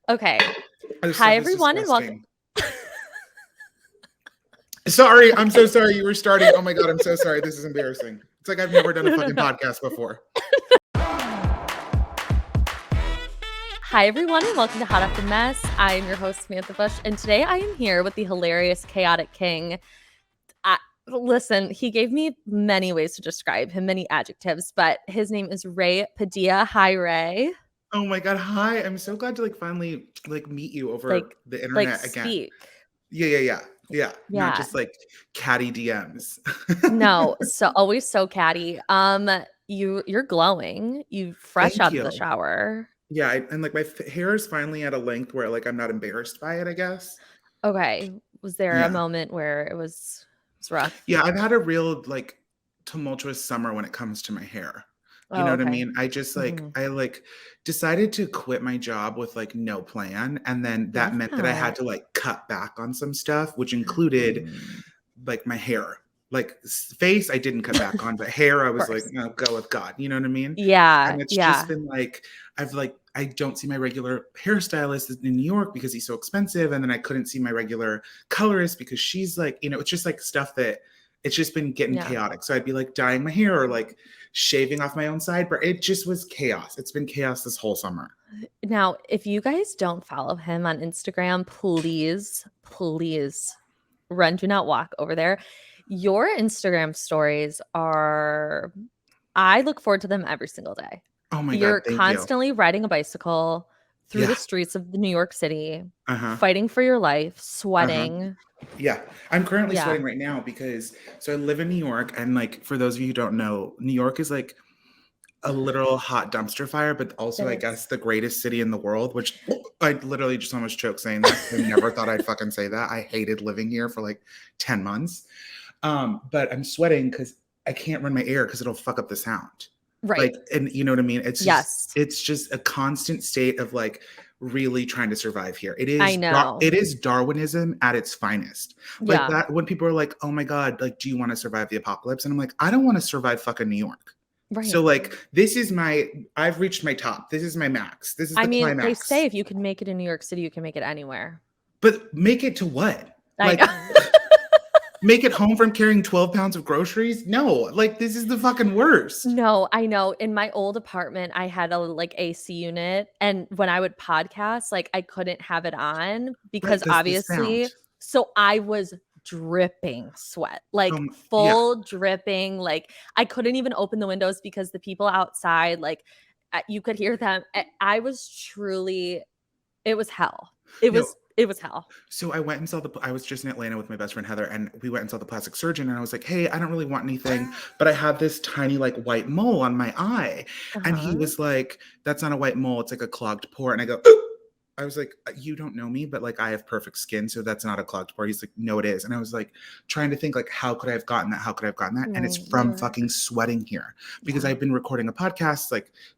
Okay. This Hi, stuff is everyone, and welcome. disgusting. Sorry, I'm so sorry you were starting. Oh my God, I'm so sorry. This is embarrassing. It's like I've never done a fucking podcast before. Hi, everyone, and welcome to Hot Off the Mess. I am your host, Samantha Bush, and today I am here with the hilarious, chaotic king. Listen, he gave me many ways to describe him, many adjectives, but his name is Ray Padilla. Hi, Ray. Oh my God, hi. I'm so glad to finally meet you over the internet again. Speak. Yeah. Not just catty DMs. No, so always so catty. You're glowing. You fresh Thank out you. of the shower. Yeah, and my hair is finally at a length where I'm not embarrassed by it, I guess. Okay. Was there a moment where it was rough? Yeah, I've had a real tumultuous summer when it comes to my hair. You know what I mean? I just I decided to quit my job with no plan, and then that meant that I had to cut back on some stuff, which included my hair. Face I didn't cut back on, but hair I was no, go with God. You know what I mean? Yeah. And it's just been I don't see my regular hairstylist in New York because he's so expensive, and then I couldn't see my regular colorist because she's it's just stuff that it's just been getting chaotic. So I'd be dyeing my hair or shaving off my own side, but it just was chaos. It's been chaos this whole summer. Now, if you guys don't follow him on Instagram, please run, do not walk over there. Your Instagram stories are, I look forward to them every single day. Oh my God, You're constantly riding a bicycle through the streets of New York City, fighting for your life, sweating. Yeah, I'm currently sweating right now because I live in New York, and for those of you who don't know, New York is a literal hot dumpster fire, but also I guess the greatest city in the world, which I literally just almost choked saying that. I never thought I'd fucking say that. I hated living here for 10 months. But I'm sweating because I can't run my air because it'll fuck up the sound. Right. And you know what I mean? It's just, it's just a constant state of really trying to survive here. It is, I know. It is Darwinism at its finest. That when people are oh my God, do you want to survive the apocalypse? And I'm I don't want to survive fucking New York. Right. So this is I've reached my top. This is my max. This is the climax. They say if you can make it in New York City, you can make it anywhere. But make it to what? Make it home from carrying 12 pounds of groceries? No, this is the fucking worst. No, I know. In my old apartment, I had a AC unit, and when I would podcast, I couldn't have it on because obviously, so I was dripping sweat, full dripping. I couldn't even open the windows because the people outside, you could hear them. I was truly, it was hell. It was hell. So I went and saw I was just in Atlanta with my best friend Heather, and we went and saw the plastic surgeon, and I was hey, I don't really want anything, but I have this tiny white mole on my eye. And he was that's not a white mole, it's a clogged pore. And I go, I was you don't know me, but I have perfect skin, so that's not a clogged pore. He's no, it is. And I was trying to think how could I have gotten that? How could I have gotten that? And it's from fucking sweating here because I've been recording a podcast,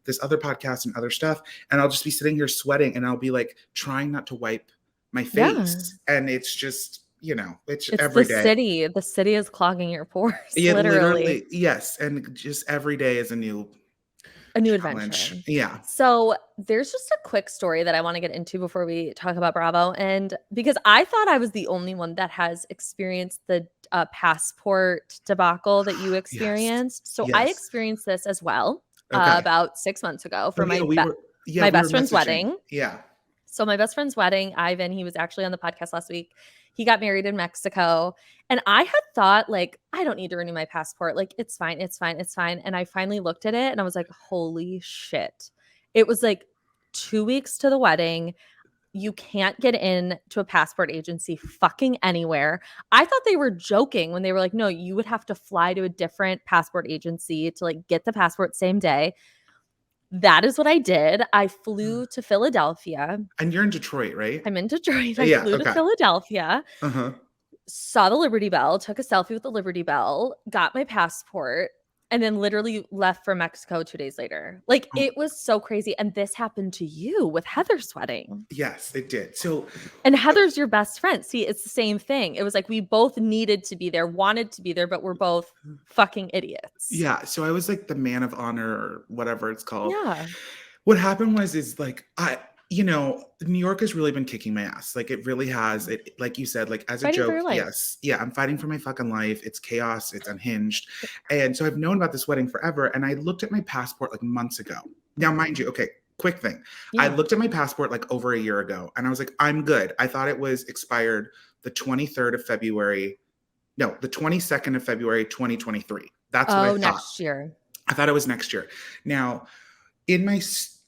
this other podcast and other stuff, and I'll just be sitting here sweating, and I'll be trying not to wipe my face, and it's just it's every day. The city is clogging your pores. Yeah, literally, yes, and just every day is a new adventure. Yeah. So there's just a quick story that I want to get into before we talk about Bravo, and because I thought I was the only one that has experienced the passport debacle that you experienced. So I experienced this as well about 6 months ago for my best friend's wedding. Yeah. So my best friend's wedding, Ivan, he was actually on the podcast last week. He got married in Mexico. And I had thought, I don't need to renew my passport. It's fine. And I finally looked at it and I was holy shit. It was 2 weeks to the wedding. You can't get in to a passport agency fucking anywhere. I thought they were joking when they were no, you would have to fly to a different passport agency to get the passport same day. That is what I did. I flew to Philadelphia. And you're in Detroit, right? I'm in Detroit. I flew to Philadelphia, saw the Liberty Bell, took a selfie with the Liberty Bell, got my passport, and then literally left for Mexico 2 days later. It was so crazy. And this happened to you with Heather's wedding. Yes, it did. And Heather's your best friend. See, it's the same thing. It was we both needed to be there, wanted to be there, but we're both fucking idiots. Yeah. So I was the man of honor or whatever it's called. Yeah. What happened was You know, New York has really been kicking my ass. Like it really has. It, like you said, like as a Fighting for joke, your life. yes. Yeah, I'm fighting for my fucking life. It's chaos, it's unhinged. And so I've known about this wedding forever. And I looked at my passport like months ago. Now, mind you, okay, quick thing. I Yeah. looked at my passport like over a year ago and I was like, I'm good. I thought it was expired the 23rd of February. No, the 22nd of February, 2023. That's what I Oh, thought. next year. I thought it was next year. Now, in my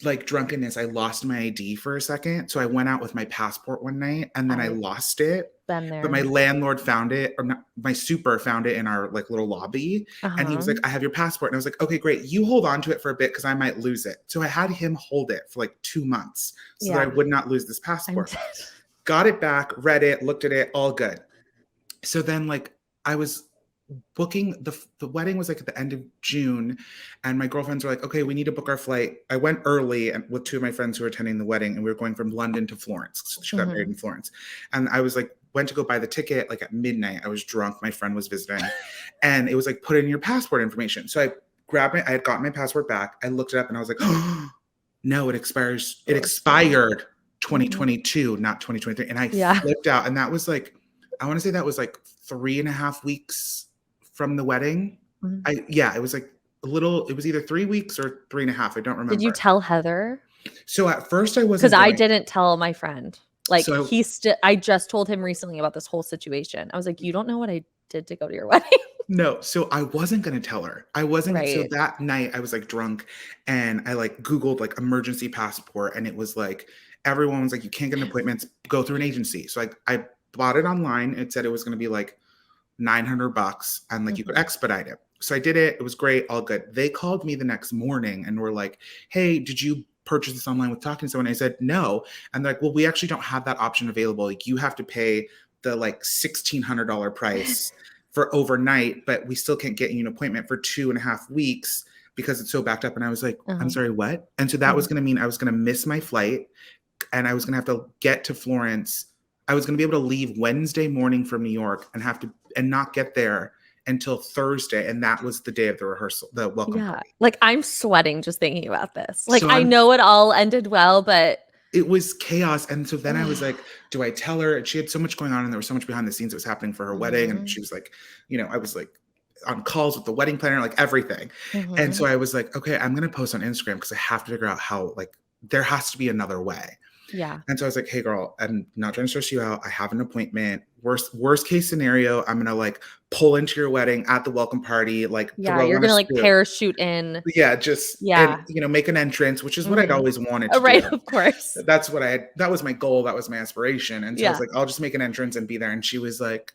like drunkenness, I lost my ID for a second. So I went out with my passport one night and then I I've lost it. been But my there. landlord found it, or not, my super found it in our like little lobby. And he was like, I have your passport. And I was like, okay, great. You hold on to it for a bit because I might lose it. So I had him hold it for like 2 months so that I would not lose this passport. Got it back, read it, looked at it, all good. So then like I was booking the wedding was like at the end of June, and my girlfriends were like, okay, we need to book our flight. I went early and with two of my friends who were attending the wedding, and we were going from London to Florence. So she got married in Florence. And I was like, went to go buy the ticket like at midnight. I was drunk. My friend was visiting. And it was like, put in your passport information. So I grabbed I had gotten my passport back. I looked it up and I was like, oh, no, it expires. It expired 2022, not 2023. And I flipped out. And that was like, I want to say that was like 3.5 weeks from the wedding. It was like a little, it was either 3 weeks or 3.5. I don't remember. Did you tell Heather? So at first I wasn't, because I didn't tell my friend. Like So- I just told him recently about this whole situation. I was like, you don't know what I did to go to your wedding. No, so I wasn't going to tell her. I wasn't. Right. So that night I was like drunk and I like Googled like emergency passport, and it was like, everyone was like, you can't get an appointment, go through an agency. So like I bought it online. It said it was going to be like $900 and like you could expedite it. So I did it. It was great. All good. They called me the next morning and were like, hey, did you purchase this online with talking to someone? I said, no. And they're like, well, we actually don't have that option available. Like you have to pay the like $1,600 price for overnight, but we still can't get you an appointment for 2.5 weeks because it's so backed up. And I was like, I'm sorry, what? And so that was going to mean I was going to miss my flight and I was going to have to get to Florence. I was going to be able to leave Wednesday morning from New York and not get there until Thursday. And that was the day of the rehearsal, the welcome party. Like I'm sweating just thinking about this. Like I know it all ended well, but it was chaos. And so then I was like, do I tell her? And she had so much going on and there was so much behind the scenes that was happening for her wedding. And she was like, you know, I was like on calls with the wedding planner, like everything. And so I was like, okay, I'm going to post on Instagram because I have to figure out how, like, there has to be another way. Yeah. And so I was like, hey girl, I'm not trying to stress you out. I have an appointment. Worst case scenario, I'm gonna like pull into your wedding at the welcome party, like you're gonna like parachute in. And, you know, make an entrance, which is what I'd always wanted to do. Of course. That was my goal, that was my aspiration. And so I was like, I'll just make an entrance and be there. And she was like,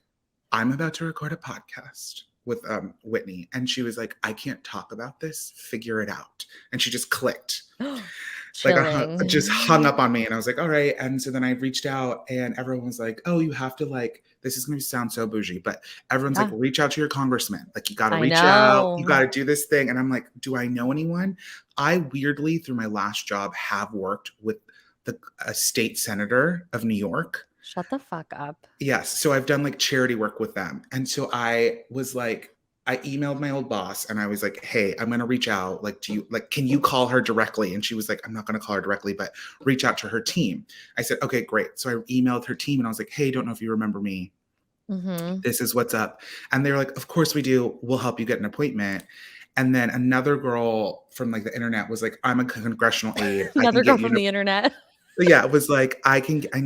I'm about to record a podcast with Whitney. And she was like, I can't talk about this, figure it out. And she just clicked. Like I just hung up on me and I was like, all right. And so then I reached out and everyone was like, oh, you have to like, this is going to sound so bougie, but everyone's like, reach out to your congressman. Like you got to reach out, you got to do this thing. And I'm like, do I know anyone? I weirdly through my last job have worked with a state senator of New York. Shut the fuck up. Yes. So I've done like charity work with them. And so I was like, I emailed my old boss and I was like, hey, I'm going to reach out. Like, can you call her directly? And she was like, I'm not going to call her directly, but reach out to her team. I said, okay, great. So I emailed her team and I was like, hey, don't know if you remember me. This is what's up. And they were like, of course we do. We'll help you get an appointment. And then another girl from like the internet was like, I'm a congressional aide. Another girl from the internet. Yeah, it was like, I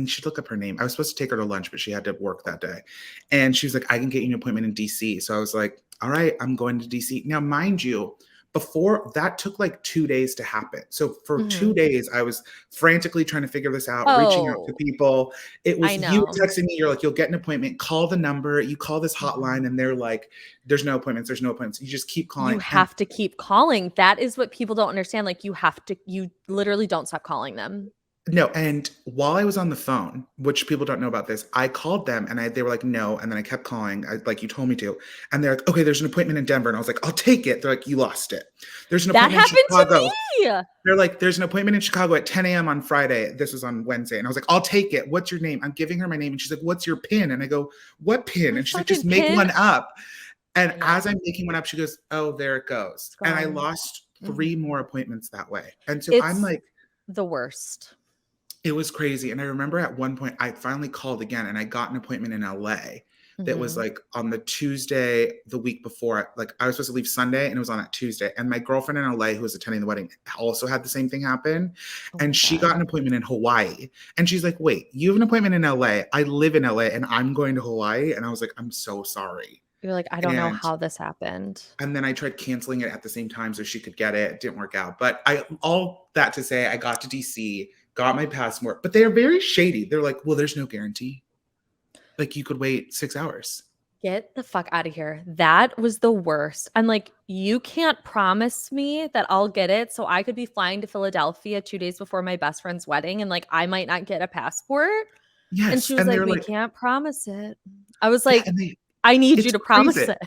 should look up her name. I was supposed to take her to lunch, but she had to work that day. And she was like, I can get you an appointment in DC. So I was like, all right, I'm going to DC. Now, mind you, before that took like 2 days to happen. So for 2 days, I was frantically trying to figure this out, reaching out to people. It was you texting me, you're like, you'll get an appointment, call the number, you call this hotline, and they're like, there's no appointments, there's no appointments. You just keep calling. You have to keep calling. That is what people don't understand. Like you literally don't stop calling them. No, and while I was on the phone, which people don't know about this, I called them and they were like, no. And then I kept calling, like you told me to. And they're like, okay, there's an appointment in Denver. And I was like, I'll take it. They're like, you lost it. There's an appointment in Chicago. That happened to me. They're like, there's an appointment in Chicago at 10 a.m. on Friday. This was on Wednesday. And I was like, I'll take it. What's your name? I'm giving her my name. And she's like, what's your PIN? And I go, what PIN? And she's like, just make one up. And as I'm making one up, she goes, oh, there it goes. And I lost 3 more appointments that way. And so I'm like, the worst. It was crazy, and I remember at one point, I finally called again, and I got an appointment in LA that was, Mhm. like, on the Tuesday the week before. Like, I was supposed to leave Sunday, and it was on that Tuesday, and my girlfriend in LA who was attending the wedding also had the same thing happen, Oh and my she got god. an appointment in Hawaii, and she's like, "Wait, you have an appointment in LA? I live in LA, and I'm going to Hawaii?" And I was like, "I'm so sorry." You're like, "I don't know And how this happened." and then I tried canceling it at the same time so she could get it. It didn't work out. But I all that to say, I got to DC, got my passport, but they're very shady. They're like, well, there's no guarantee. Like you could wait 6 hours. Get the fuck out of here. That was the worst. I'm like, "You can't promise me that I'll get it, so I could be flying to Philadelphia 2 days before my best friend's wedding, and, like, I might not get a passport?" And Yes. she was And like, they're "We like, can't promise it." I was yeah, like, and they "I need you it's to crazy. promise it."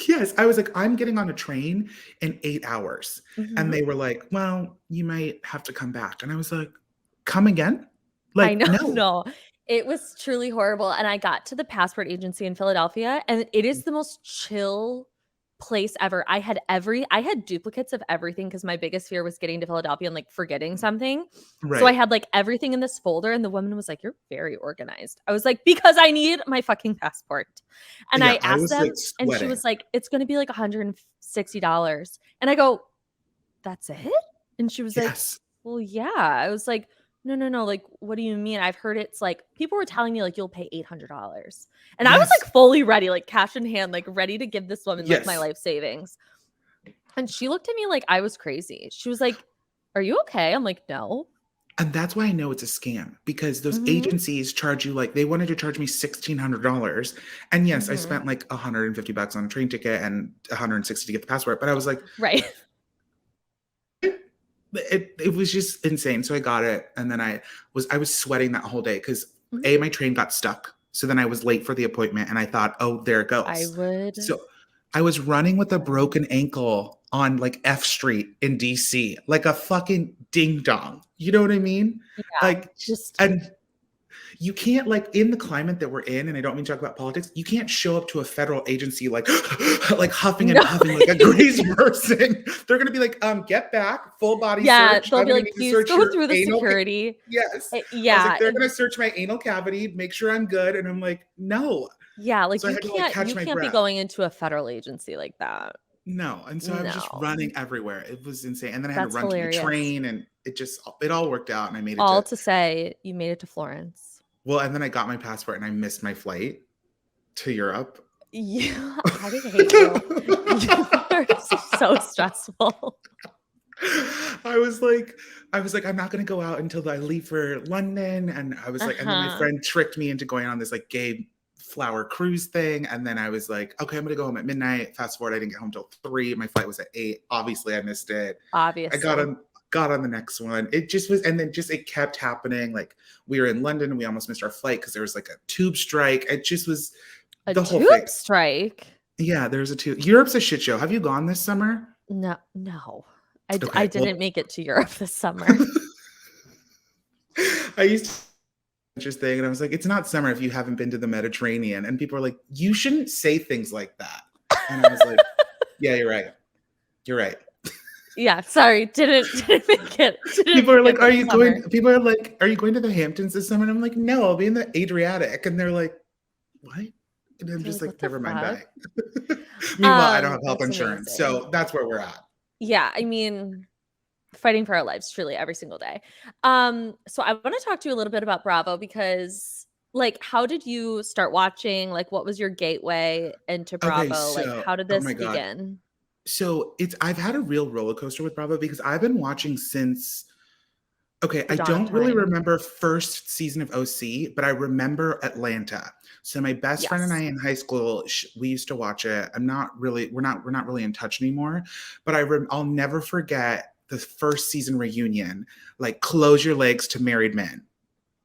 Yes. I was like, I'm getting on a train in 8 hours. And Mhm. they were like, well, you might have to come back. And I was like, come again? I Like, know, no. no. It was truly horrible, and I got to the passport agency in Philadelphia, and it is the most chill place ever. I had duplicates of everything because my biggest fear was getting to Philadelphia and, like, forgetting something. So I Right. had, like, everything in this folder, and the woman was like, "You're very organized." I was like, "Because I need my fucking passport." And Yeah. I I asked was like them, and she sweating. was like, "It's gonna be, like, $160." And I go, "That's it?" And she was like, Yes. "Well, yeah." I was like, "No, no, no, like, what do you mean? I've heard it's like" people were telling me, like, "You'll pay $800." And I was, Yes. like, fully ready, like, cash in hand, like, ready to give this woman, like, my Yes. life savings. And she looked at me like I was crazy. She was like, "Are you okay?" I'm like, "No." And that's why I know it's a scam because those Mhm, agencies charge you like they wanted to charge me $1,600. And yes, I mhm. spent like $150 on a train ticket and 160 to get the passport. But I was like, Right. it was just insane. So I got it. And then I was sweating that whole day because Mhm. my train got stuck. So then I was late for the appointment and I thought, oh, there it I goes. would So I was running with a cry. broken ankle on like F Street in DC, like a fucking ding dong. You know what I mean? Yeah, Like, just and you can't like in the climate that we're in, and I don't mean to talk about politics, you can't show up to a federal agency like like huffing and no. puffing like a crazy person. They're gonna be like, get back, full body Yeah, search. they'll I'm be gonna like, need to "Please search go your through the anal. security." Yes. I was like, Yeah, they're gonna search my anal cavity, make sure I'm good. And I'm like, no. yeah, like, So I had to like you catch my can't be breath. going into a federal agency like that. No. And so I was just No. running everywhere. It was insane. And then I had to That's run to my hilarious. train and it all worked out and I made it All to to say you made it to Florence. well, and then I got my passport and I missed my flight to Europe. Yeah, I hate you. You are so stressful. I was like, I'm not gonna go out until I leave for London. And I was like, and then my Uh-huh. friend tricked me into going on this like gay flower cruise thing. And then I was like, okay, I'm gonna go home at midnight. Fast forward, I didn't get home till 3. My flight was at 8. Obviously, I missed it. I Obviously. got on the next one. It just was, and then just it kept happening. Like we were in London and we almost missed our flight because there was like a tube strike. It just was A the whole tube thing. strike? Yeah, there's a tube. Europe's a shit show. Have you gone this summer? No, no. I Okay, didn't well, make it to Europe this summer. I used to interesting. And I was like, it's not summer if you haven't been to the Mediterranean. And people are like, you shouldn't say things like that. And I was like, yeah, you're right. You're right. Yeah, sorry, didn't make it didn't People are make like, it this summer. people are like, are you going to the Hamptons this summer? And I'm like, no, I'll be in the Adriatic. And they're like, what? And I'm They're just like, like, "What the never mind, fuck?" bye. Meanwhile, I don't have health That's insurance. amazing. So that's where we're at. Yeah, I mean, fighting for our lives truly every single day. So I want to talk to you a little bit about Bravo because like how did you start watching? Like what was your gateway into Okay, Bravo? Like so how did oh this my God. begin? So I've had a real roller coaster with Bravo because I've been watching since okay, The I dawn of don't really time. remember first season of OC, but I remember Atlanta. So my best friend and I Yes. in high school, we used to watch it. We're not really in touch anymore, but I'll never forget the first season reunion, like close your legs to married men.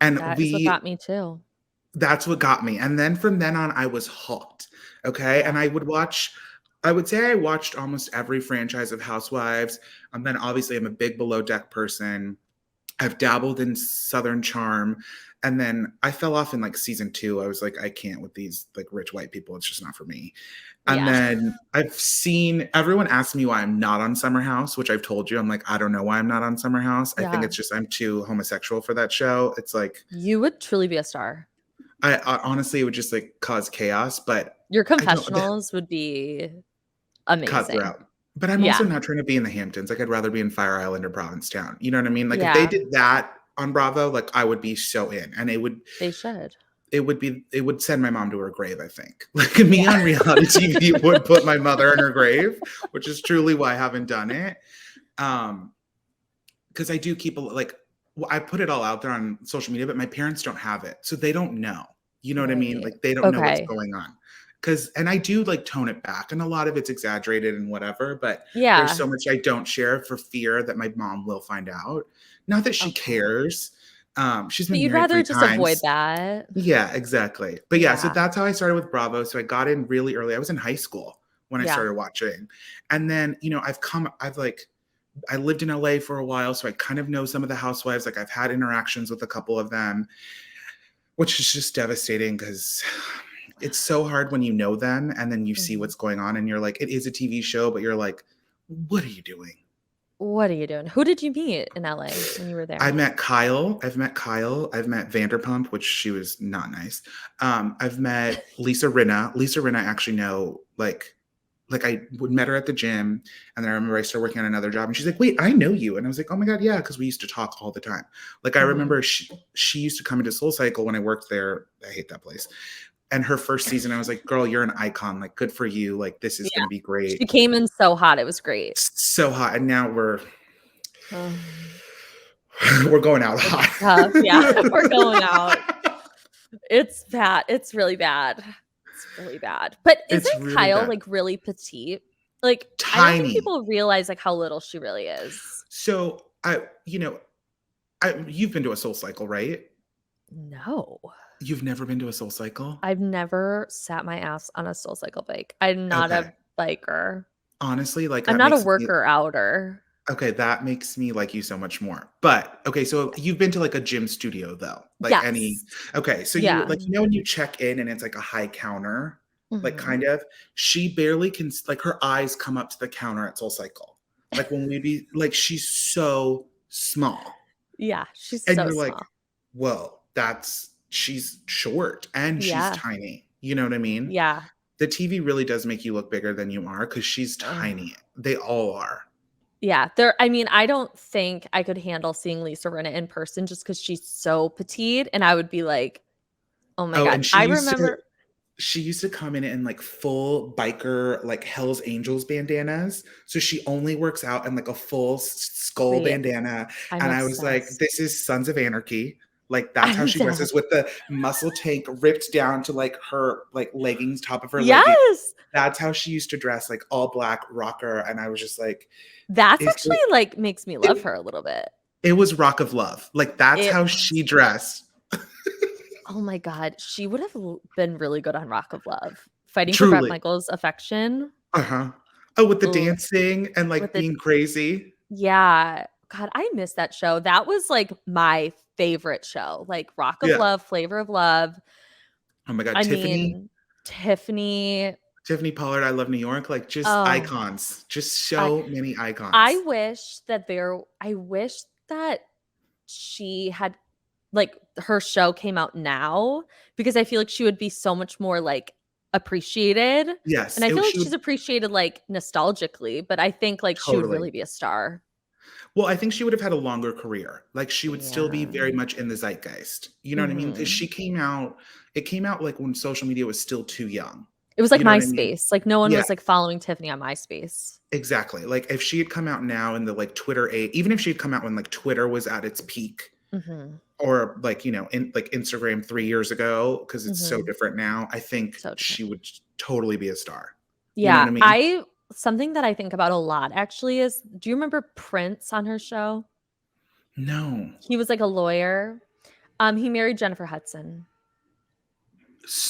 And That is what got me too. that's what got me. And then from then on, I was hooked. Okay. Yeah. And I would say I watched almost every franchise of Housewives. And then obviously I'm a big Below Deck person. I've dabbled in Southern Charm. And then I fell off in like season 2. I was like, I can't with these like rich white people. It's just not for me. And Yeah. then I've seen everyone ask me why I'm not on Summer House, which I've told you. I'm like, I don't know why I'm not on Summer House. I think Yeah. it's just I'm too homosexual for that show. It's like You would truly be a star. I honestly it would just like cause chaos, but Your I don't confessionals would be amazing. cutthroat. But I'm also Yeah. not trying to be in the Hamptons. Like I'd rather be in Fire Island or Provincetown. You know what I mean? Like if they Yeah. did that on Bravo, like I would be so in. And They should. it would send my mom to her grave, I think. Like me Yeah. on reality TV would put my mother in her grave, which is truly why I haven't done it. Because I do keep like I put it all out there on social media, but my parents don't have it. So they don't know. You know what I mean? Right. Like they don't know what's Okay. going on. And I do like tone it back, and a lot of it's exaggerated and whatever, but there's Yeah. so much I don't share for fear that my mom will find out. Not that she Okay. cares. She's But been you'd married rather 3 just avoid times. that. Yeah, exactly. But yeah, so Yeah. that's how I started with Bravo. So I got in really early. I was in high school when I Yeah. started watching. And then, I lived in LA for a while, so I kind of know some of the housewives. Like I've had interactions with a couple of them, which is just devastating because it's so hard when you know them and then you see Mhm. what's going on and you're like, it is a TV show, but you're like, what are you doing? What are you doing? Who did you meet in LA when you were I there? met Kyle. I've met Kyle. I've met Vanderpump, which she was not nice. I've met Lisa Rinna. Lisa Rinna I actually know, like I would met her at the gym, and then I remember I started working on another job, and she's like, "Wait, I know you," and I was like, "Oh my god, yeah," because we used to talk all the time. Like I Mhm. remember she used to come into Soul Cycle when I worked there. I hate that place. And her first season, I was like, "Girl, you're an icon. Like, good for you. Like, this is Yeah. gonna be great." She came in so hot, it was great. So hot, and now we're Um, we're going out it's hot. tough. Yeah, we're going out. It's bad. It's really bad. It's really bad. But It's isn't really Kyle, bad. like, really petite? Like, I don't think Tiny. people realize, like, how little she really is. So you've been to a Soul Cycle, right? No. You've never been to a Soul Cycle? I've never sat my ass on a SoulCycle bike. I'm not Okay. a biker. Honestly, like I'm that not a makes me worker outer. okay, that makes me like you so much more. But okay, so you've been to like a gym studio though. Like any Yes. okay, so you Yeah. like when you check in and it's like a high counter, like Mhm. kind of, she barely can like her eyes come up to the counter at Soul Cycle. Like when we be like she's so small. Yeah, she's And so you're like, small. whoa, she's short and she's Yeah. tiny. You know what I mean? Yeah. The TV really does make you look bigger than you are because she's Ugh. tiny. They all are. Yeah, I mean, I don't think I could handle seeing Lisa Rinna in person just because she's so petite, and I would be like, "Oh my Oh, god." and I remember she used to come in like full biker, like Hell's Angels bandanas. So she only works out in like a full skull wait, bandana. I'm And I was like, obsessed. this is Sons of Anarchy. Like that's how I'm she dead. dresses with the muscle tank ripped down to like her like leggings, top of her legging. Yes! That's how she used to dress, like all black rocker. And I was just like, That's is actually, it, like, makes me love it, her a little bit. it was Rock of Love. Like that's It how was. she dressed. Oh my god, she would have been really good on Rock of Love. Fighting for Bret Truly. Michaels' affection. Uh-huh. Oh, with the Ugh, dancing and with like the being crazy. yeah. God, I miss that show. That was, like, my favorite show. Like, Rock of Yeah. Love, Flavor of Love. Oh my God, I Tiffany, mean, Tiffany. Tiffany Pollard, I Love New York, like just Oh, icons, just I so many I icons. wish that I wish that she had like her show came out now because I feel like she would be so much more like appreciated. And Yes, I feel like she she's would appreciated like nostalgically, but I think like she would totally. really be a star. Well, I think she would have had a longer career. Like she would still be Yeah. very much in the zeitgeist. You know what I mean? Because Mhm. it came out like when social media was still too young. It was like You know what I mean? MySpace. Like no one Yeah, was like following Tiffany on MySpace. exactly. Like if she had come out now in the like Twitter age, even if she had come out when like Twitter was at its peak, Mhm. or like in like Instagram 3 years ago, because it's so Mhm. different now, I think So different. she would totally be a star. You know what Yeah, I mean? I something that I think about a lot actually is do you remember Prince on her show? No. He was like a lawyer. He married Jennifer Hudson,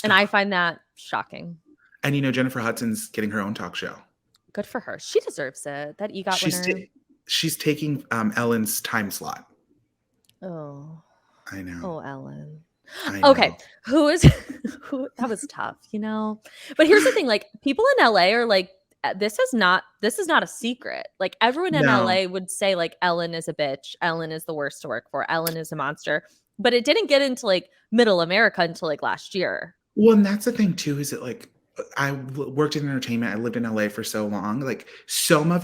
and I Stop. find that shocking. And you know, Jennifer Hudson's getting her own talk show. Good for her. She deserves it. That EGOT She's winner. ta- she's taking Ellen's time slot. Oh. I know. Oh, Ellen. I Okay, know. who is who that was tough, you know? But here's the thing, like, people in LA are like, this is not a secret. Like, everyone in No. LA would say, like, Ellen is a bitch, Ellen is the worst to work for, Ellen is a monster, but it didn't get into, like, middle America until, like, last year. Well, and that's the thing too, is that like worked in entertainment. I lived in LA for so long. Like so much,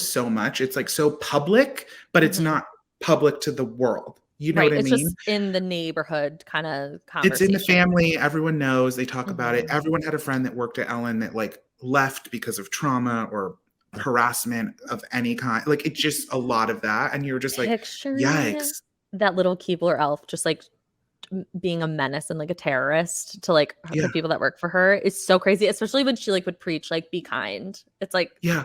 so much. It's like so public, but it's Mhm. not public to the world. You know Right, what I it's mean? just in the neighborhood kinda It's in the conversation. family. Everyone knows. They talk about it. Mhm. Everyone had a friend that worked at Ellen that like left because of trauma or harassment of any kind. Like it's just a lot of that. And you're just like, Picturing yikes. that little Keebler elf just, like, being a menace and like a terrorist to like Yeah. the people that work for her is so crazy, especially when she like would preach like be kind. It's like Yeah.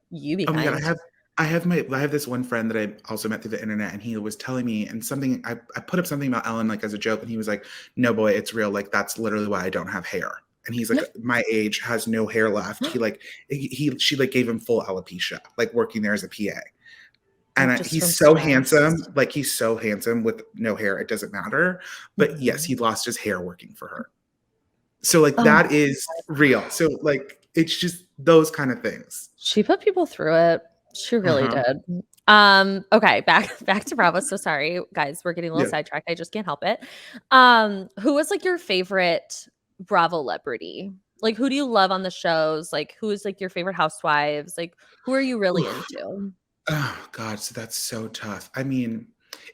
you be Oh my god, kind. I have this one friend that I also met through the internet, and he was telling me and something I put up something about Ellen, like, as a joke, and he was like, "No, boy, it's real, like, that's literally why I don't have hair." And he's like, "My age, has no hair left." She, like, gave him full alopecia, like, working there as a PA. And Just from he's so stress. handsome, like, he's so handsome with no hair, it doesn't matter, but yes, Mhm. he lost his hair working for her. So, like, Oh, that is real. So, like, it's just those kind of things. she put people through it. She really Uh-huh. did. Okay, back to Bravo. So sorry, guys, we're getting a little Yeah. sidetracked. I just can't help it. Who was like your favorite Bravo-lebrity? Like, who do you love on the shows? Like, who is like your favorite housewives? Like, who are you really into? Oh god, so that's so tough. I mean,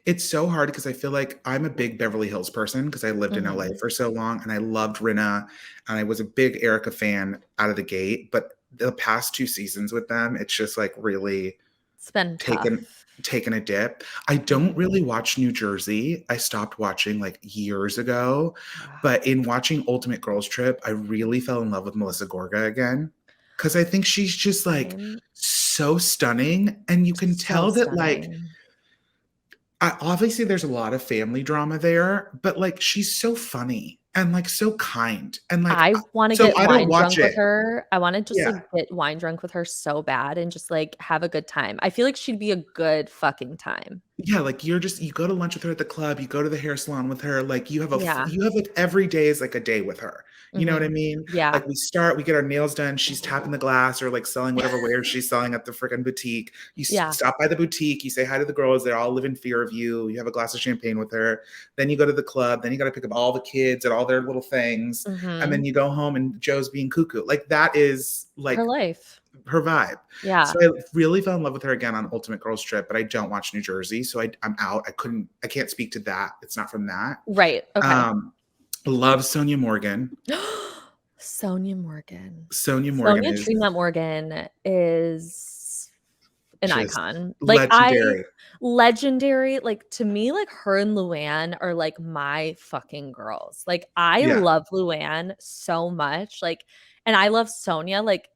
it's so hard because I feel like I'm a big Beverly Hills person because I lived in LA Mhm. for so long and I loved Rinna and I was a big Erica fan out of the gate, but the past 2 seasons with them, it's just like really It's been taken tough. taken a dip. I don't Mhm. really watch New Jersey. I stopped watching like years ago, Yeah. but in watching Ultimate Girls Trip, I really fell in love with Melissa Gorga again because I think she's just like Same. so stunning, and you can So tell that like stunning. obviously there's a lot of family drama there, but like she's so funny and like so kind and like I wanna so get I don't wine watch drunk with it. her. I wanna just, Yeah. like, get wine drunk with her so bad and just, like, have a good time. I feel like she'd be a good fucking time. Yeah, like, you go to lunch with her at the club, you go to the hair salon with her, like, Yeah. you have, like, every day is like a day with her, you know what I Mhm. mean? Yeah. Like, we get our nails done, she's tapping the glass or, like, selling whatever wares she's selling at the freaking boutique. You Yeah. stop by the boutique, you say hi to the girls, they all live in fear of you, you have a glass of champagne with her, then you go to the club, then you gotta pick up all the kids and all their little things, and then Mhm. you go home and Joe's being cuckoo. Like, that is, Her like, life. her vibe. Yeah. So I really fell in love with her again on Ultimate Girls Trip, but I don't watch New Jersey, so I'm out. I can't speak to that. It's not from that. Right. Okay. Um, love Sonia Morgan. Sonia Morgan. Sonia Morgan Sonia is Trina Morgan is an just icon. Like, legendary. legendary, like, to me, like, her and Luann are, like, my fucking girls. Like, I Yeah. love Luann so much, like and I love Sonia, like,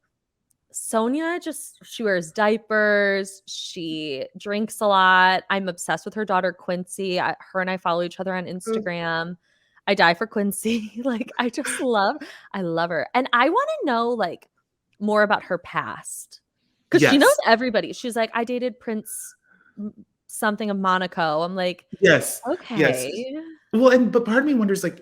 Sonia just she wears diapers, she drinks a lot. I'm obsessed with her daughter, Quincy. Her and I follow each other on Instagram. I die for Quincy. Like, I love her. And I wanna know, like, more about her past, because she knows Yes. everybody. She's like, "I dated Prince m something of Monaco." I'm like, Yes. Yes. "Okay." Well, and but part of me wonders, like,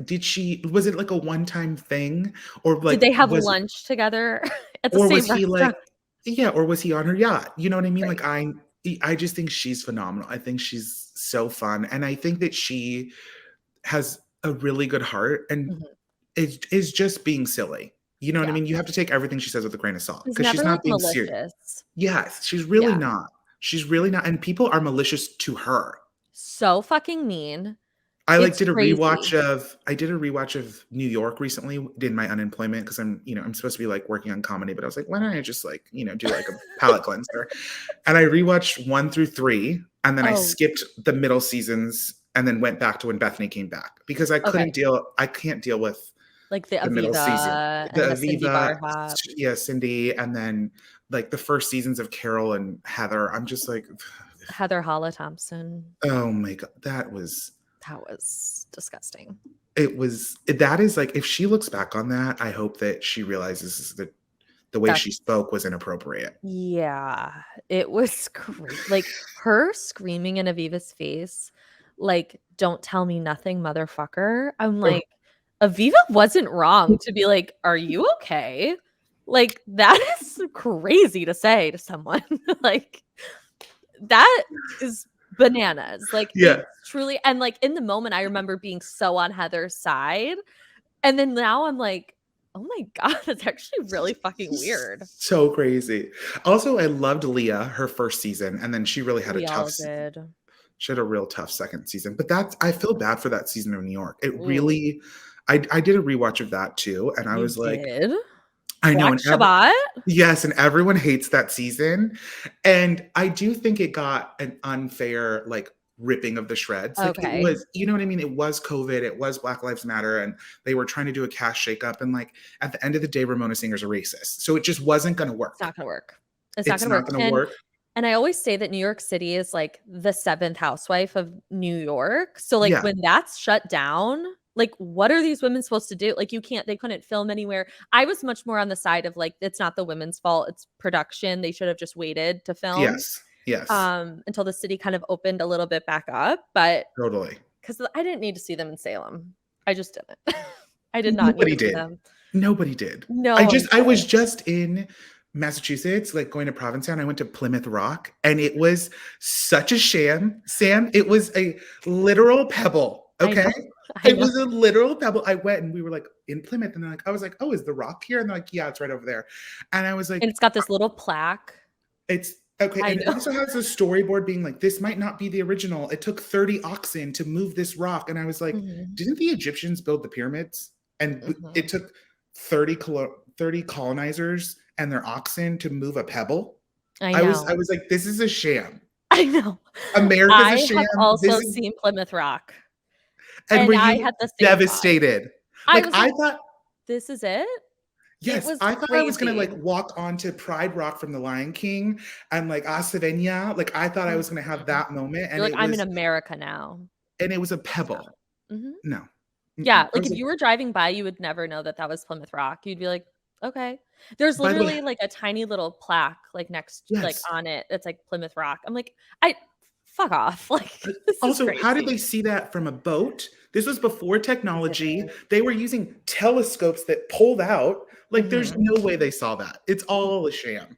was it like a one-time thing? Or Did like they have lunch together at the or was same he like restaurant? yeah, or was he on her yacht? You know what I mean? Right. Like I just think she's phenomenal. I think she's so fun, and I think that she has a really good heart and Mhm. is just being silly. You know what I Yeah. mean? You have to take everything she says with a grain of salt She's because she's never, not like, being serious. malicious. Yes, she's really Yeah. not. She's really not, and people are malicious to her. So fucking mean. I, like, It's crazy. I did a rewatch of New York recently in my unemployment because I'm supposed to be, like, working on comedy, but I was like, "Why don't I just, like, do, like, a palate cleanser?" And I rewatched 1 through 3, and then I Oh, skipped the middle seasons and then went back to when Bethany came back because okay. I can't deal with Like the the middle season. Aviva The and the Cindy Aviva, Barhop, yeah, Cindy, and then, like, the first seasons of Carol and Heather, I'm just like, Heather Holla Thompson. oh my god, That was disgusting. that is, like, if she looks back on that, I hope that she realizes that the way she That's spoke was inappropriate. yeah, it was great. Like, her screaming in Aviva's face, like, "Don't tell me nothing, motherfucker." I'm like, Aviva wasn't wrong to be like, "Are you okay?" Like, that is crazy to say to someone. Like, that is bananas. Like, Yeah. it's truly, and, like, in the moment, I remember being so on Heather's side, and then now I'm like, "Oh my god, that's actually really fucking weird." So crazy. Also, I loved Leah, her first season, and then she really had a We tough all did. she had a real tough second season. But that's I feel bad for that season of New York. It Ooh, really I did a rewatch of that too, and I you was like, did? I know, Black and Shabbat? yes, and everyone hates that season. And I do think it got an unfair, like, ripping of the shreds. Like, it Okay. was, you know what I mean? It was COVID, it was Black Lives Matter, and they were trying to do a cash shakeup. And, like, at the end of the day, Ramona Singer's a racist. So it just wasn't gonna It's work. not gonna work. It's not It's gonna not work, gonna work. and I always say that New York City is, like, the 7th housewife of New York, so, like, Yeah. when that's shut down, like, what are these women supposed to do? Like, they couldn't film anywhere. I was much more on the side of, like, it's not the women's fault, it's production, they should have just waited to film, Yes. Yes. until the city kind of opened a little bit back up, but Totally. 'cause I didn't need to see them in Salem. I just didn't. I did not need Nobody to see did. them. Nobody did. No one I was did. just in Massachusetts, like, going to Provincetown. I went to Plymouth Rock, and it was such a sham, Sam. It was a literal pebble, I okay? know. I It know. was a literal pebble. I went and we were, like, in Plymouth, and they're like I was like, "Oh, is the rock here?" And they're like, "Yeah, it's right over there." And I was And like, it's got this little plaque. "It's okay." I And it know. also has a storyboard being like, "This might not be the original. It took 30 oxen to move this rock." And I was like, Mhm. "Didn't the Egyptians build the pyramids? And it Mhm. took 30 colonizers and their oxen to move a pebble?" I I know. was like, "This is a sham. I know. America's a I have sham. This also is." seen Plymouth Rock, And were and I you had the same thought. devastated? I Like, was I like, thought "This is it?" It yes, was I thought I was gonna, crazy. like, walk onto Pride Rock from The Lion King and, like, Savannah. Like, I thought I was gonna have Mhm. that moment, You're like, "I'm in America now." and it was a Stop. pebble. Mhm. No. Yeah, Mm-mm. I like, was if like, you were driving by, you would never know that that was Plymouth Rock. You'd be like, "Okay." There's by the way literally, like, a tiny little plaque, like, like, yes. on it, it's like Plymouth Rock. I'm like, "I fuck off." Like, this is Also, how did crazy. they see that from a boat? This was before They technology. didn't. They were using telescopes that pulled out. Like, there's Mhm. no way they saw that. It's all a sham.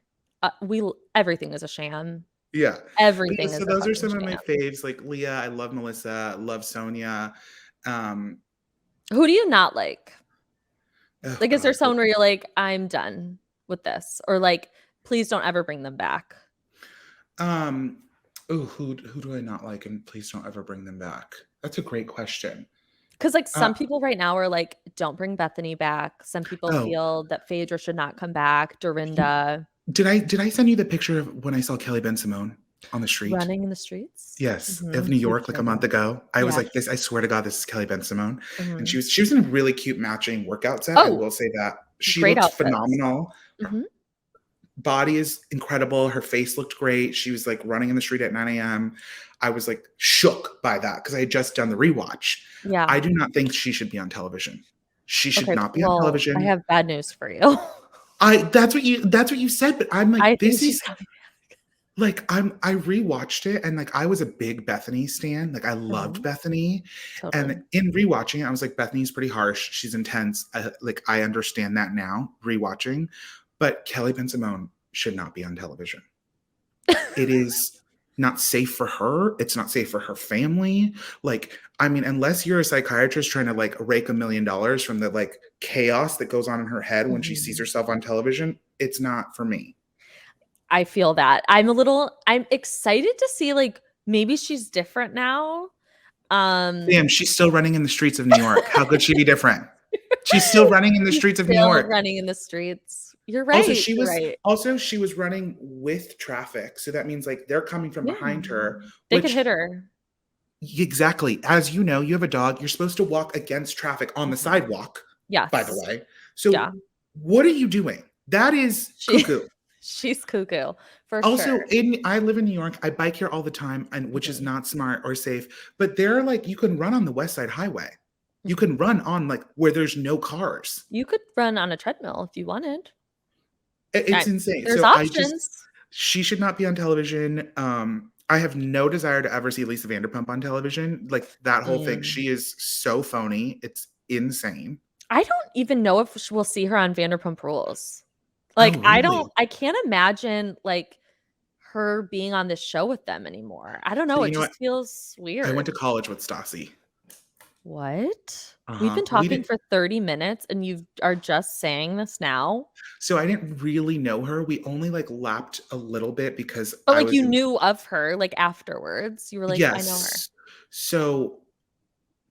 Everything is a sham. Yeah. But yeah, Everything so is a those are fucking some of my sham. faves, like Leah, I love Melissa, I love Sonia. Um, Who do you not like? oh Like, is there god. someone where you're like, "I'm done with this," or like, "Please don't ever bring them back"? Um, oh, who do I not like, and please don't ever bring them back? That's a great question. Because like, Uh, some people right now are like, "Don't bring Bethany back." Some people oh, feel that Phaedra should not come back, Dorinda. did I send you the picture of when I saw Kelly Ben Simone on the street? Running in the streets? Yes, of Mhm. New You York, like, a showed month me. ago. I was Yeah. like, "This I swear to God, this is Kelly Ben Simone," and Mhm. she was in a really cute matching workout set, I Oh, will say that. She great looked outfits. phenomenal. Her Mhm. body is incredible, her face looked great, she was, like, running in the street at 9 AM. I was, like, shook by that because I had just done the rewatch. Yeah. I do not think she should be on television. She should Okay, not be on well, I television. have bad news for you. I that's what you said, but I'm I like, think this she's is coming. like, I rewatched it and, like, I was a big Bethany stan, like, I loved Mhm. Bethany, and Totally. in rewatching it, I was like, "Bethany's pretty harsh, she's intense." Like, I understand that now, rewatching, but Kelly Bensimone should not be on television. It is not safe for her, it's not safe for her family, like, I mean, unless you're a psychiatrist trying to, like, rake $1,000,000 from the, like, chaos that goes on in her head when she sees Mhm. herself on television, it's not for me. I feel that. I'm excited to see, like, maybe she's different now. Damn, Um she's still running in the streets of New York. How could she be different? She's still running in the She's streets of New still York. running in the streets. Also, You're right. she was running with traffic, so that means, like, they're coming from Yeah. behind her, They could which hit her. exactly. As you know, you have a dog, you're supposed to walk against traffic on the Mhm. sidewalk, by the Yes. way. So, Yeah. what are you doing? That is She cuckoo. she's cuckoo, for Also, sure. I live in New York, I bike here all the time, and which is Mhm. not smart or safe, but there are, like, you can run on the West Side Highway. You Mhm. can run on, like, where there's no cars. You could run on a treadmill if you wanted. It's insane. There's So I just options. she should not be on television. I have no desire to ever see Lisa Vanderpump on television. Like that whole thing, Mm. she is so phony. It's insane. I don't even know if we'll see her on Vanderpump Rules. Oh, Like, really? I can't imagine like her being on this show with them anymore. I don't So know. you It know what? just feels I went to weird. college with Stassi. What? We've Uh-huh. been We talking didn't for 30 minutes and you are just saying this now? so I didn't really know her. We only like lapped a little bit because But I like you was in knew of her like afterwards. You were like, I know her. yes. So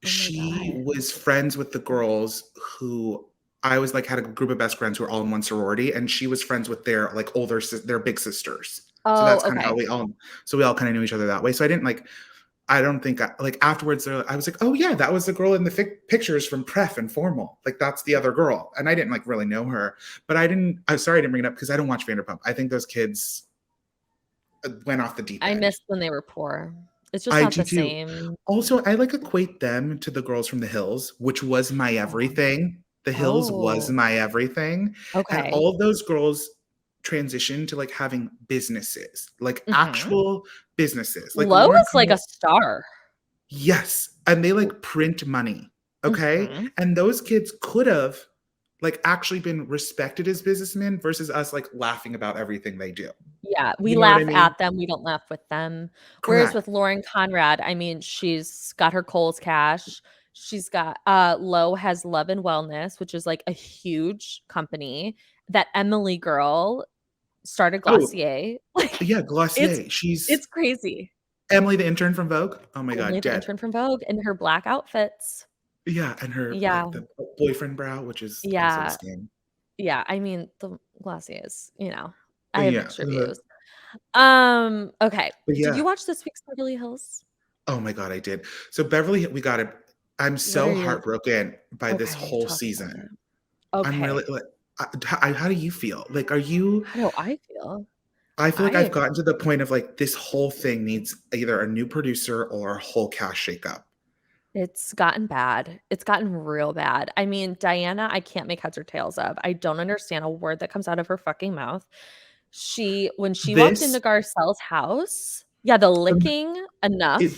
Oh my she God. was friends with the girls who I was like had a group of best friends who were all in one sorority, and she was friends with their like their big sisters. So Oh, that's kind of how okay. we all kind of knew each other that way. So I didn't like I don't think like afterwards I was like, oh yeah, that was the girl in the pictures from Pref and Formal. Like that's the other girl, and I didn't like really know her, but I didn't. I'm sorry I didn't bring it up because I don't watch Vanderpump. I think those kids went off the deep I end. missed when they were poor. It's just I not do the too. same. Also, I like equate them to the girls from the Hills, which was my Oh. everything. The Hills was Oh, my everything. And okay. all of those girls transitioned to like having businesses, like Mhm. actual businesses. Like Lo Lauren is like a Conrad, star. yes. And they like print money. Okay. Mhm. And those kids could have like actually been respected as businessmen versus us like laughing about everything they do. Yeah, we You know what I laugh mean? at them, we don't laugh with them. Whereas Correct. with Lauren Conrad, I mean, she's got her Kohl's Cash. She's got Lo has Love and Wellness, which is like a huge company. That Emily girl started Oh, Glossier. Like yeah, it's Glossier. She's it's crazy. Emily, the intern from Vogue? Oh my Emily god, the dead. intern from Vogue in her black outfits. Yeah, and her, Yeah, like, the boyfriend brow, which is also a yeah, scam. yeah. I mean, the Glossiers, I have Yeah, mixed reviews. Okay. but Did you yeah. watch this week's Beverly Hills? Oh my god, I did. So Beverly we gotta I'm What so are your heartbroken by this Okay, whole talk about season. it. I'm really, Okay. like how do you feel? Like, are you How do I feel? I feel like I've I gotten to the point of, like, this whole thing needs either a new producer or a whole cast shakeup. It's gotten bad. It's gotten real bad. I mean, Diana, I can't make heads or tails of. I don't understand a word that comes out of her fucking mouth. When she walked into This, Garcelle's house, yeah, the licking, it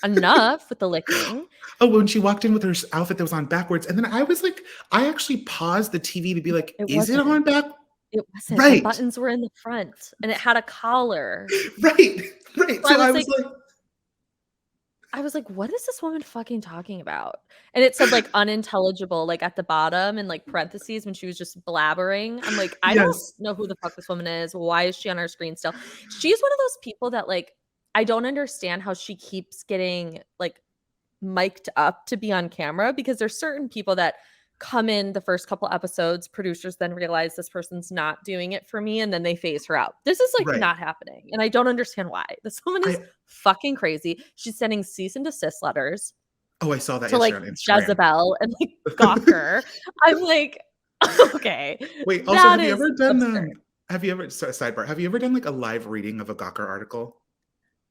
enough with the licking. Oh, when she walked in with her outfit that was on backwards, and then I was like I actually paused the TV to be like, It "Is it wasn't. on back?" It wasn't. The Right. buttons were in the front and it had a collar. Right, right. So I So I was was like like "What is this woman fucking talking about?" And it said, like, unintelligible, like, at the bottom in, like, parentheses when she was just blabbering. I'm like, "I don't yes. know who the fuck this woman is. Why is she on our screen still?" She's one of those people that, like, I don't understand how she keeps getting, like, mic'd up to be on camera because there's certain people that come in the first couple episodes, producers then realize this person's not doing it for me, and then they phase her out. This is, like, Right. not happening, and I don't understand why. This woman is I fucking crazy. She's sending cease and desist letters Oh, I saw that to, like, yesterday on Instagram. Jezebel and, like, Gawker. I'm like, "Okay, Wait, also, that is absurd." have you ever sidebar, have you ever done, like, a live reading of a Gawker article?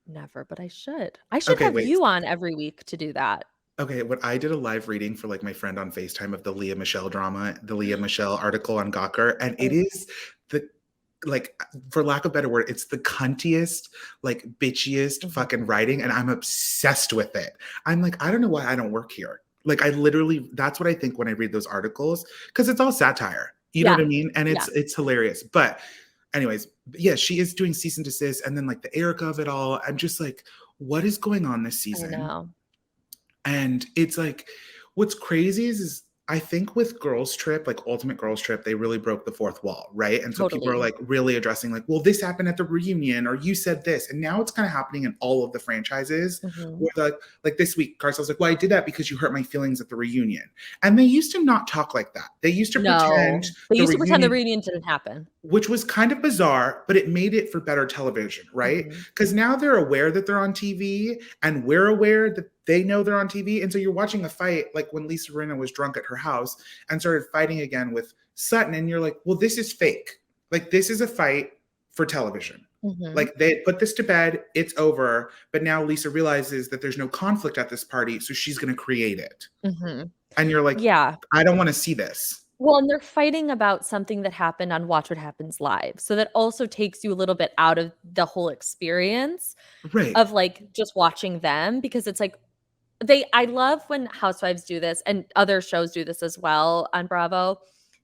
Never, but I should. I should Okay, have wait. you on every week to do that. Okay, when I did a live reading for, like, my friend on FaceTime of the Leah Michelle drama, the Leah Michelle article on Gawker, and it Oh, is the like, for lack of a better word, it's the cuntiest, like, bitchiest fucking mhm. writing, and I'm obsessed with it. I'm like, "I don't know why I don't work here." Like, I literally that's what I think when I read those articles, because it's all satire, you know what Yeah, I mean? And yeah, it's hilarious, but anyways, yeah, she is doing cease and desist, and then, like, the Erica of it all, I'm just like, "What is going on this I season?" know. And it's like, what's crazy is I think with Girls Trip, like Ultimate Girls Trip, they really broke the fourth wall, right? And so people are Totally. like really addressing, like, well, this happened at the reunion, or you said this. And now it's kind of happening in all of the franchises Mhm. where like this week, Garcelle's like, well, I did that because you hurt my feelings at the reunion. And they used to not talk like that. They used to pretend No. They the used to pretend the reunion, reunion didn't happen. which was kind of bizarre, but it made it for better television, right? Mhm. Because now they're aware that they're on TV, and we're aware that they know they're on TV. And so you're watching a fight, like when Lisa Rinna was drunk at her house and started fighting again with Sutton, and you're like, well, this is fake. Like, this is a fight for television. Mhm. Like, they put this to bed, it's over. But now Lisa realizes that there's no conflict at this party, so she's going to create it. Mhm. And you're like, Yeah. I don't want to see this. Well, and they're fighting about something that happened on Watch What Happens Live. So that also takes you a little bit out of the whole experience Right. of like just watching them, because it's like I love when housewives do this, and other shows do this as well on Bravo,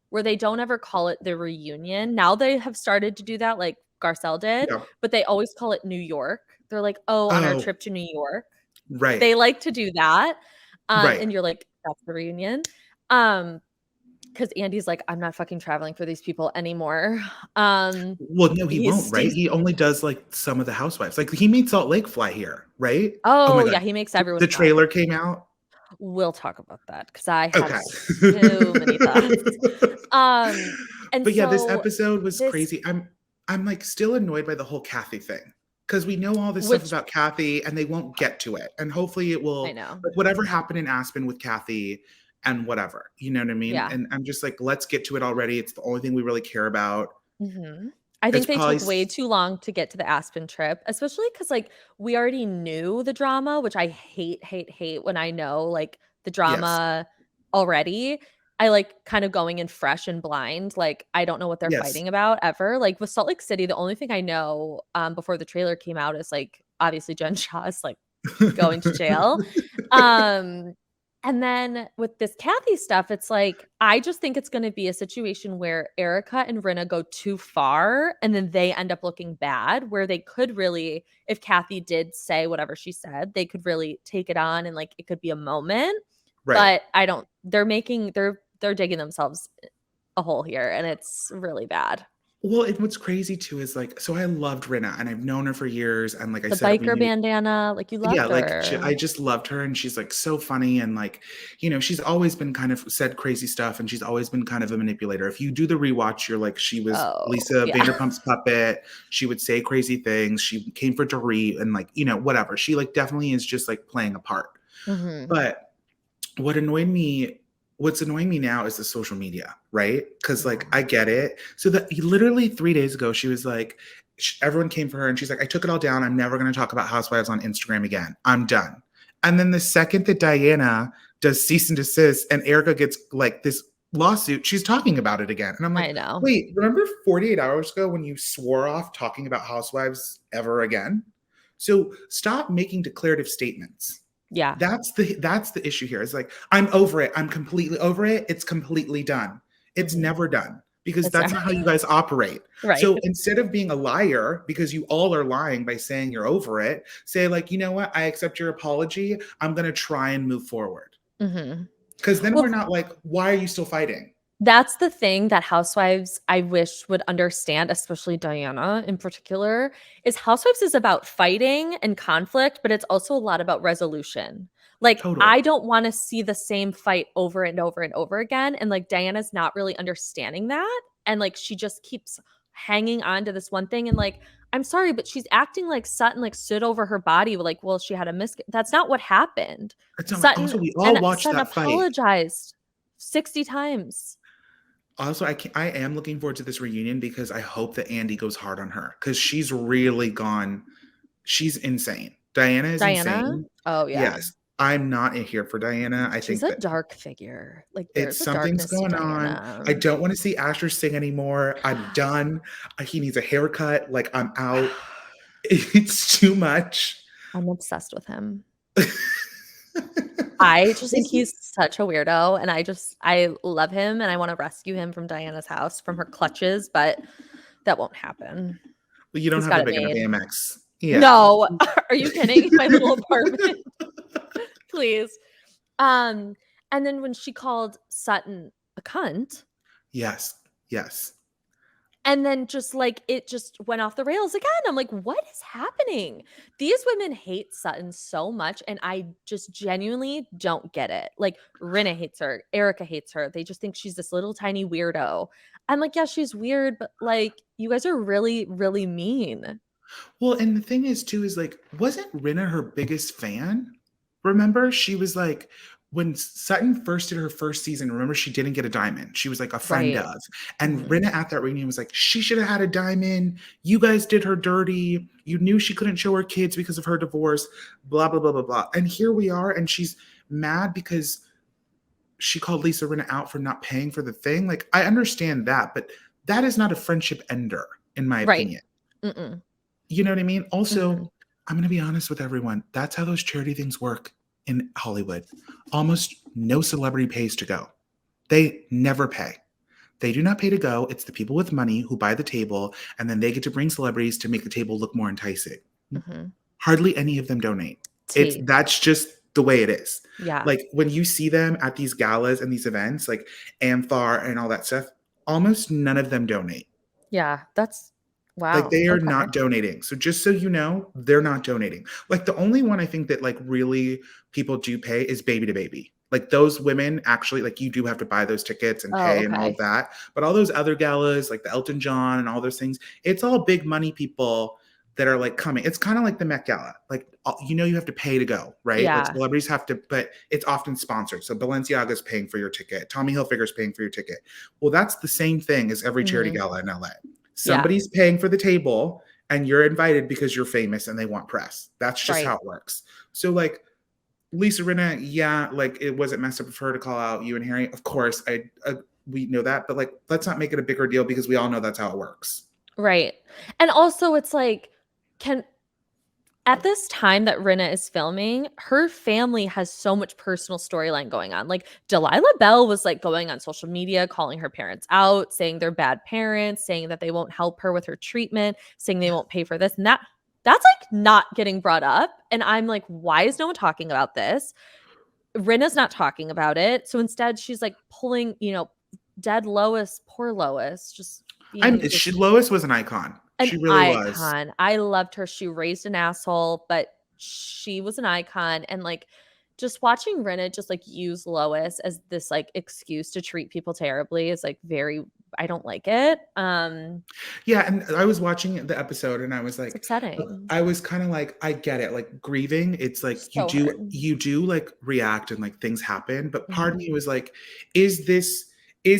where they don't ever call it the reunion. Now they have started to do that, like Garcelle did, Yeah. but they always call it New York. They're like, "Oh, on our Oh, trip to New York." right. They like to do that. Right. And you're like, "That's the reunion." Um, because Andy's like, "I'm not fucking traveling for these people anymore." Well, no, he won't, right? He's He only does like some of the housewives. Like he made Salt Lake fly here, right? Oh my Oh, God. yeah, he makes everyone The fly. trailer came out. We'll talk about that because I have Okay. so many thoughts. Um, and But yeah, this so episode was this crazy. I'm like still annoyed by the whole Kathy thing. Because we know all this stuff which about Kathy and they won't get to it. And hopefully it I will, know. like whatever happened in Aspen with Kathy and whatever. You know what I mean? Yeah. And I'm just like, let's get to it already. It's the only thing we really care about. Mhm. I It's think they probably took way too long to get to the Aspen trip, especially because like, we already knew the drama, which I hate, hate, hate when I know, like, the yes. drama already. I like kind of going in fresh and blind, like, I don't know what they're Yes. fighting about ever. Like, with Salt Lake City, the only thing I know, before the trailer came out is, like, obviously Jen Shah is, like, going to jail. Um, and then with this Kathy stuff, it's like, I just think it's gonna be a situation where Erica and Rinna go too far, and then they end up looking bad, where they could really, if Kathy did say whatever she said, they could really take it on and, like, it could be a moment. Right. But I don't they're digging themselves a hole here, and it's really bad. Well, and what's crazy too is like, so I loved Rinna and I've known her for years. And like I The said, we biker knew, bandana, like, you yeah, loved like I her. just loved her and she's like so funny. And like, you know, she's always been kind of said crazy stuff and she's always been kind of a manipulator. If you do the rewatch, you're like, she was Oh, Lisa yeah. Vanderpump's puppet. She would say crazy things. She came for Dorit and like, you know, whatever. She like definitely is just like playing a part. Mhm. But what annoyed me what's annoying me now is the social media, right? Because like Yeah. I get it. So that literally 3 days ago, she was like, everyone came for her and she's like, I took it all down. I'm never going to talk about housewives on Instagram again. I'm done. And then the second that Diana does cease and desist and Erica gets like this lawsuit, she's talking about it again. And I'm like, I know. wait, remember 48 hours ago when you swore off talking about housewives ever again? So stop making declarative statements. Yeah. That's the issue here. It's like, I'm over it. I'm completely over it. It's completely done. It's Mhm. never done because It's that's never not how you guys operate. right. So instead of being a liar, because you all are lying by saying you're over it, say like, you know what? I accept your apology. I'm gonna try and move forward. Mhm. Because then we're Well, not like, why are you still fighting? that's the thing that housewives I wish would understand, especially Diana in particular, is housewives is about fighting and conflict, but it's also a lot about resolution. Like, Totally. I don't wanna see the same fight over and over and over again, and, like, Diana's not really understanding that, and, like, she just keeps hanging on to this one thing, and, like, I'm sorry, but she's acting like Sutton, like, stood over her body, like, well, she had a that's not what happened. It's not, Sutton also we all watched Sutton that fight. apologized 60 times. Also, I am looking forward to this reunion because I hope that Andy goes hard on her because she's really gone. She's insane. Diana is Diana? insane. Oh, yeah. Yes, I'm not in here for Diana. I She's think a that dark figure. Like, it's there's a something's darkness to going on. Diana. I don't want to see Asher sing anymore. I'm done. He needs a haircut. Like I'm out. It's too much. I'm obsessed with him. I just think he's such a weirdo, and I love him, and I wanna rescue him from Diana's house, from her clutches, but that won't happen. Well, you don't He's have got a it big enough made. Amex. Yeah. No. Are you kidding? My little apartment? Please. Um, and then when she called Sutton a cunt, Yes. Yes. and then just like it just went off the rails again. I'm like, what is happening? These women hate Sutton so much, and I just genuinely don't get it. Like, Rinna hates her, Erica hates her. They just think she's this little tiny weirdo. I'm like, yeah, she's weird, but like, you guys are really, really mean. Well, and the thing is too is like, wasn't Rinna her biggest fan? Remember, she was like, when Sutton first did her first season, remember she didn't get a diamond. She was like a friend Right. of. And Mhm. Rinna at that reunion was like, she should have had a diamond. You guys did her dirty. You knew she couldn't show her kids because of her divorce, blah, blah, blah, blah, blah. And here we are, and she's mad because she called Lisa Rinna out for not paying for the thing. Like, I understand that, but that is not a friendship ender, in my Right. opinion. Mm-mm. You know what I mean? Also, Mhm. I'm going to be honest with everyone. That's how those charity things work in Hollywood. Almost no celebrity pays to go. They never pay. They do not pay to go. It's the people with money who buy the table, and then they get to bring celebrities to make the table look more enticing. Mhm. Hardly any of them donate. Tea. That's just the way it is. Yeah. Like when you see them at these galas and these events, like Amphar and all that stuff, almost none of them donate. Yeah. That's Like wow. they are Okay. not donating. So just so you know, they're not donating. Like the only one I think that like really people do pay is Baby to Baby. Like those women actually, like you do have to buy those tickets and Oh, pay and all of okay. that. But all those other galas, like the Elton John and all those things, it's all big money people that are like coming. It's kind of like the Met Gala. Like you know you have to pay to go, right? Like Yeah. celebrities have to, but it's often sponsored. So Balenciaga's paying for your ticket. Tommy Hilfiger's paying for your ticket. Well, that's the same thing as every charity Mhm. gala in LA. Yeah. Somebody's paying for the table and you're invited because you're famous and they want press. That's just how Right. it works. So like Lisa Rinna, yeah, like it wasn't messed up of her to call out you and Harry. Of course, we know that, but like let's not make it a bigger deal because we all know that's how it works. Right. And also it's like can at this time that Rinna is filming, her family has so much personal storyline going on. Like Delilah Bell was like going on social media, calling her parents out, saying they're bad parents, saying that they won't help her with her treatment, saying they won't pay for this and that. That's like not getting brought up. And I'm like, why is no one talking about this? Rinna's not talking about it. So instead, she's like pulling, dead Lois, poor Lois, just being this Lois was an icon. an She really was. icon. I loved her. She raised an asshole, but she was an icon. And like just watching Rinna just like use Lois as this like excuse to treat people terribly is like very I don't like it. Yeah, and I was watching the episode and I was It's like, upsetting. I was kind of like, I get it. Like grieving, it's like So hard. you do like react and like things happen. But part of Mhm. me was like, is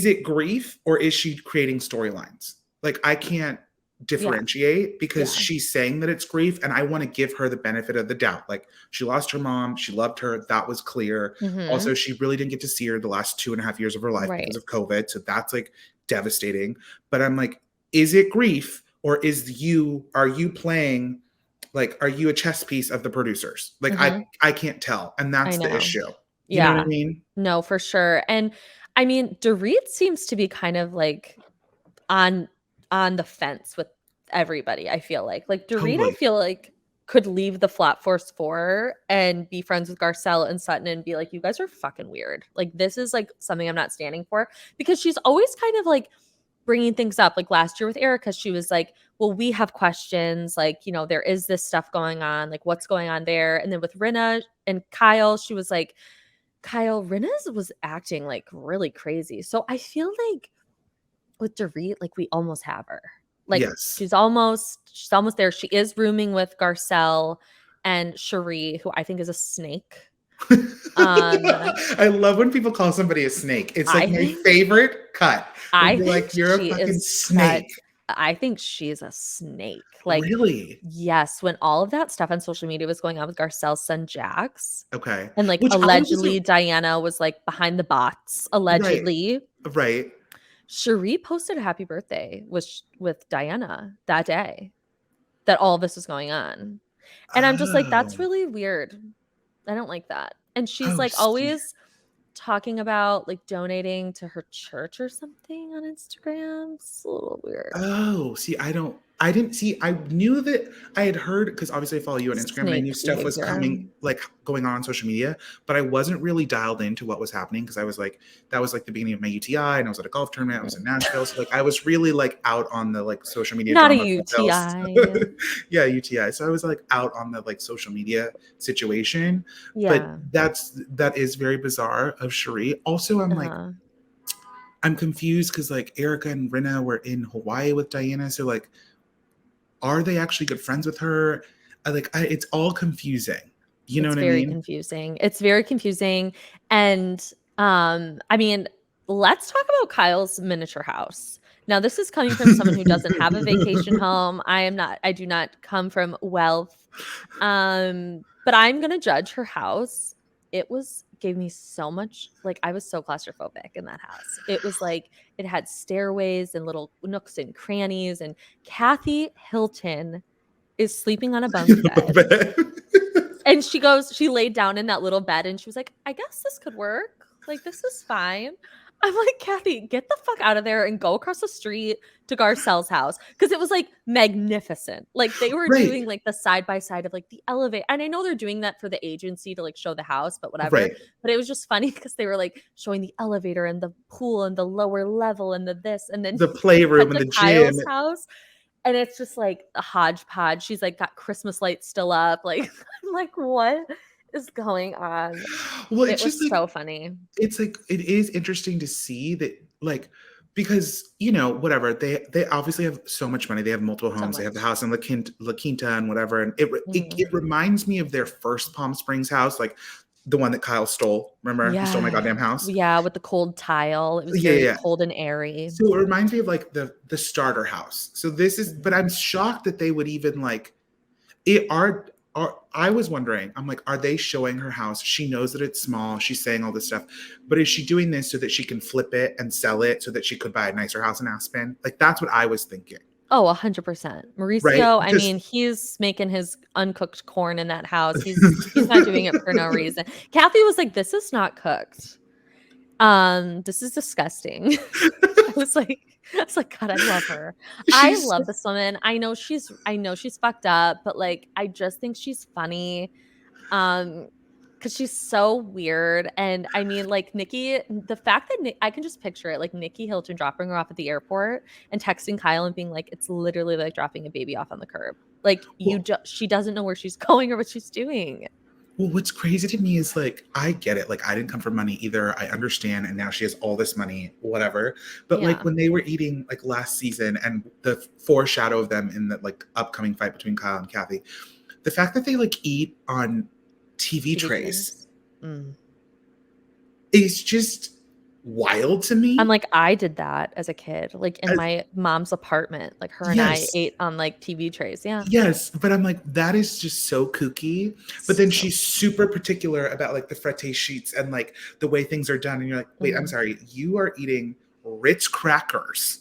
it grief or is she creating storylines? Like I can't Yeah. differentiate because Yeah. she's saying that it's grief and I want to give her the benefit of the doubt. Like she lost her mom, she loved her, that was clear. Also, Mhm. she really didn't get to see her the last 2.5 years of her life Right. because of COVID. So that's like devastating. But I'm like, is it grief or are you playing like are you a chess piece of the producers? Like Mhm. I can't tell. And I that's the know. issue. You know what I Yeah. mean? No, for sure. And I mean, Dorit seems to be kind of like on on the fence with everybody, I feel like. Like Dorit, I Totally. feel like could leave the Flat Force 4 and be friends with Garcelle and Sutton and be like, you guys are fucking weird. Like this is like something I'm not standing for because she's always kind of like bringing things up. Like last year with Erica, she was like, well, we have questions. Like, there is this stuff going on. Like, what's going on there? And then with Rinna and Kyle, she was like, Kyle, Rinna's was acting like really crazy. So I feel like with Dorit, like we almost have her. Like Yes. she's almost there. She is rooming with Garcelle and Cherie, who I think is a snake. I love when people call somebody a snake. It's like I my think favorite cut. When I you're think like, you're a she fucking is cut. snake. I think she's a snake. Like, Really? yes, when all of that stuff on social media was going on with Garcelle's son Jax, Okay. and like Which I allegedly wasn't Diana was like behind the bots, right. allegedly. Right. Cherie posted a happy birthday with Diana that day that all this was going on. And I'm just like, that's Oh. really weird. I don't like that. And she's Oh, like see. always talking about like donating to her church or something on Instagram. It's a little weird. Oh, see, I didn't see, I knew that I had heard because obviously I follow you on Instagram and I knew Snake stuff was behavior. coming, like going on social media, but I wasn't really dialed into what was happening because I was like, that was like the beginning of my UTI and I was at a golf tournament. I was in Nashville. So like I was really like out on the like social media Not a drama. of UTI. Yeah, UTI. So I was like out on the like social media situation. But Yeah. that is very bizarre of Cherie. Also, Uh-huh. I'm confused because like Erica and Rinna were in Hawaii with Diana. So like, are they actually good friends with her? It's all confusing. You know It's what I very mean? confusing. It's very confusing. And I mean, let's talk about Kyle's miniature house. Now, this is coming from someone who doesn't have a vacation home. I do not come from wealth. But I'm gonna judge her house. It was gave me so much, like, I was so claustrophobic in that house. It was like, it had stairways and little nooks and crannies, and Kathy Hilton is sleeping on a bunk bed. And she laid down in that little bed and she was like, I guess this could work. Like, this is fine. I'm like, Kathy, get the fuck out of there and go across the street to Garcelle's house. Cause it was like magnificent. Like, they were Right. doing like the side by side of like the elevator. And I know they're doing that for the agency to like show the house, but whatever. Right. But it was just funny because they were like showing the elevator and the pool and the lower level and the this. And then The playroom and the gym. Kyle's house. And it's just like a hodgepodge. She's like got Christmas lights still up. Like, I'm like, what is going on? Well, It it's was just like, so funny. it's like, it is interesting to see that, like, because, you know, whatever, they obviously have so much money. They have multiple homes. They have the house in La Quinta and whatever. And it reminds me of their first Palm Springs house, like the one that Kyle stole. Remember? He stole my goddamn house. Yeah, with the cold tile. It was Yeah, very yeah. cold and airy. So it reminds me of like the starter house. So this is, but I'm shocked that they would even like it. I was wondering, I'm like, are they showing her house? She knows that it's small. She's saying all this stuff, but is she doing this so that she can flip it and sell it so that she could buy a nicer house in Aspen? Like, that's what I was thinking. Oh, 100%. Mauricio, Right? I mean, he's making his uncooked corn in that house. He's not doing it for no reason. Kathy was like, this is not cooked. This is disgusting. I was like, God, I love her. I love this woman. I know she's fucked up, but like, I just think she's funny. Because she's so weird. And I mean, like, Nikki, the fact that I can just picture it, like Nikki Hilton dropping her off at the airport and texting Kyle and being like, it's literally like dropping a baby off on the curb. Like, she doesn't know where she's going or what she's doing. Well, what's crazy to me is like, I get it. Like, I didn't come from money either. I understand. And now she has all this money, whatever. But like when they were eating like last season and the foreshadow of them in the like upcoming fight between Kyle and Kathy, the fact that they like eat on TV trays is just wild to me. I'm like, I did that as a kid, like in my mom's apartment, like her and I ate on like TV trays. Yeah. Yes. But I'm like, that is just so kooky. But then she's super particular about like the frette sheets and like the way things are done. And you're like, wait, I'm sorry. You are eating Ritz crackers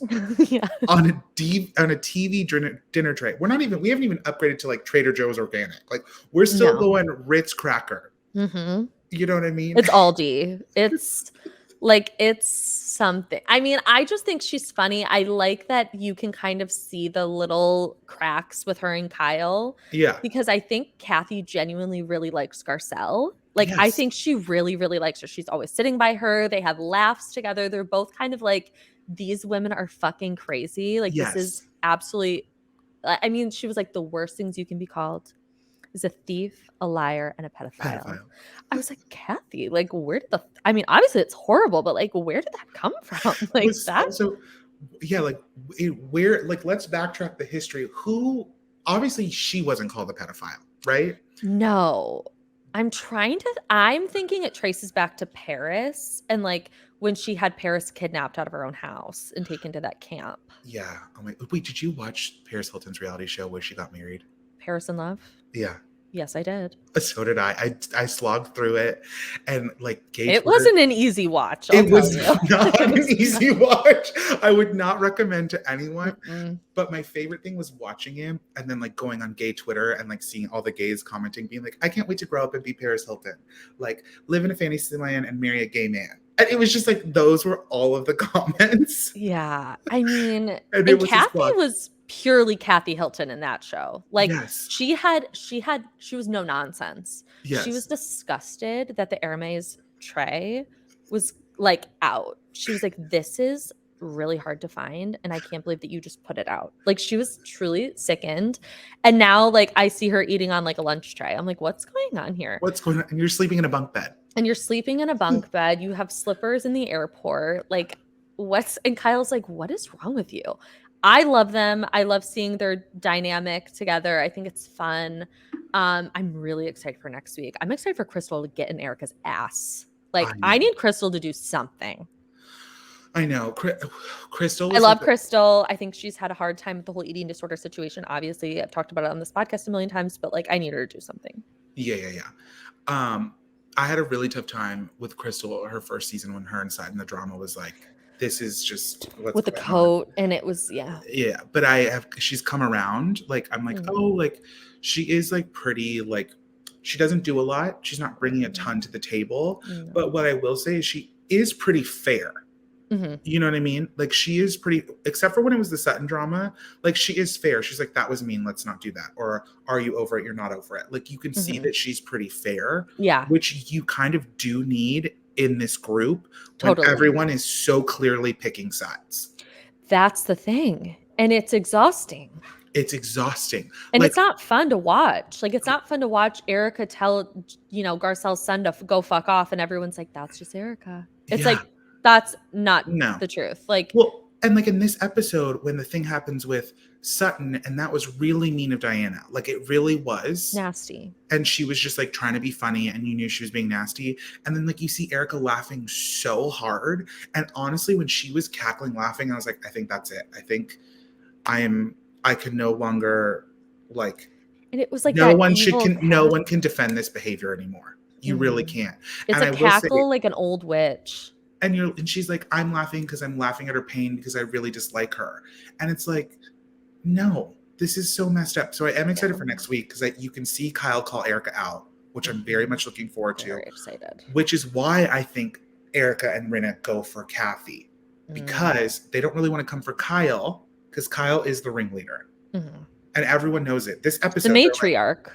on a TV dinner tray. We haven't even upgraded to like Trader Joe's organic. Like, we're still going Ritz cracker. You know what I mean? It's Aldi. It's like, it's something. I mean, I just think she's funny. I like that you can kind of see the little cracks with her and Kyle. Yeah. Because I think Kathy genuinely really likes Garcelle. Like, I think she really, really likes her. She's always sitting by her. They have laughs together. They're both kind of like, these women are fucking crazy. Like, this is absolutely, I mean, she was like, the worst things you can be called is a thief, a liar, and a pedophile. I was like, Kathy, like, where did I mean, obviously it's horrible, but like, where did that come from? Like, that. So, yeah, like, let's backtrack the history. Obviously she wasn't called a pedophile, right? No. I'm thinking it traces back to Paris and like when she had Paris kidnapped out of her own house and taken to that camp. Yeah. Oh my, wait, did you watch Paris Hilton's reality show where she got married? Paris in Love? Yeah. Yes, I did. So did I. I slogged through it and like it wasn't an easy watch. It was not an easy watch. I would not recommend to anyone. But my favorite thing was watching him and then like going on gay Twitter and like seeing all the gays commenting, being like, I can't wait to grow up and be Paris Hilton. Like, live in a fantasy land and marry a gay man. And it was just like, those were all of the comments. Yeah. I mean, and Kathy was purely Kathy Hilton in that show. Like, she was no nonsense. She was disgusted that the Hermes tray was like out. She was like, this is really hard to find and I can't believe that you just put it out. Like, she was truly sickened. And now like I see her eating on like a lunch tray. I'm like, what's going on here? What's going on? And you're sleeping in a bunk bed. You have slippers in the airport. Like, and Kyle's like, what is wrong with you? I love them. I love seeing their dynamic together. I think it's fun. I'm really excited for next week. I'm excited for Crystal to get in Erica's ass. Like, I need Crystal to do something. I know. Crystal. I love Crystal. I think she's had a hard time with the whole eating disorder situation. Obviously, I've talked about it on this podcast a million times, but like, I need her to do something. Yeah. I had a really tough time with Crystal her first season when her and Sutton, the drama was like, this is just what's with the going on. coat, and it was Yeah, but she's come around. Like I'm like, oh, like she is like pretty, like she doesn't do a lot. She's not bringing a ton to the table. But what I will say is she is pretty fair. You know what I mean? Like she is pretty, except for when it was the Sutton drama, like she is fair. She's like, that was mean, let's not do that. Or are you over it? You're not over it. Like you can see that she's pretty fair. Yeah. Which you kind of do need in this group when everyone is so clearly picking sides. That's the thing. And it's exhausting. It's exhausting. And like, it's not fun to watch. Like, it's not fun to watch Erica tell, you know, Garcelle's son to go fuck off. And everyone's like, that's just Erica. It's like, that's not the truth. Like, well, and like in this episode, when the thing happens with Sutton, and that was really mean of Diana. Like it really was nasty. And she was just like trying to be funny, and you knew she was being nasty. And then like you see Erica laughing so hard. And honestly, when she was cackling, laughing, I was like, I think that's it. I think I can no longer like. And it was like no one can defend this behavior anymore. You really can't. It's a cackle like an old witch. And she's like, I'm laughing because I'm laughing at her pain because I really dislike her. And it's like, no, this is so messed up. So I am excited for next week because you can see Kyle call Erica out, which I'm very much looking forward to. Very excited. Which is why I think Erica and Rinna go for Kathy because they don't really want to come for Kyle because Kyle is the ringleader. And everyone knows it. This episode, the matriarch. Like,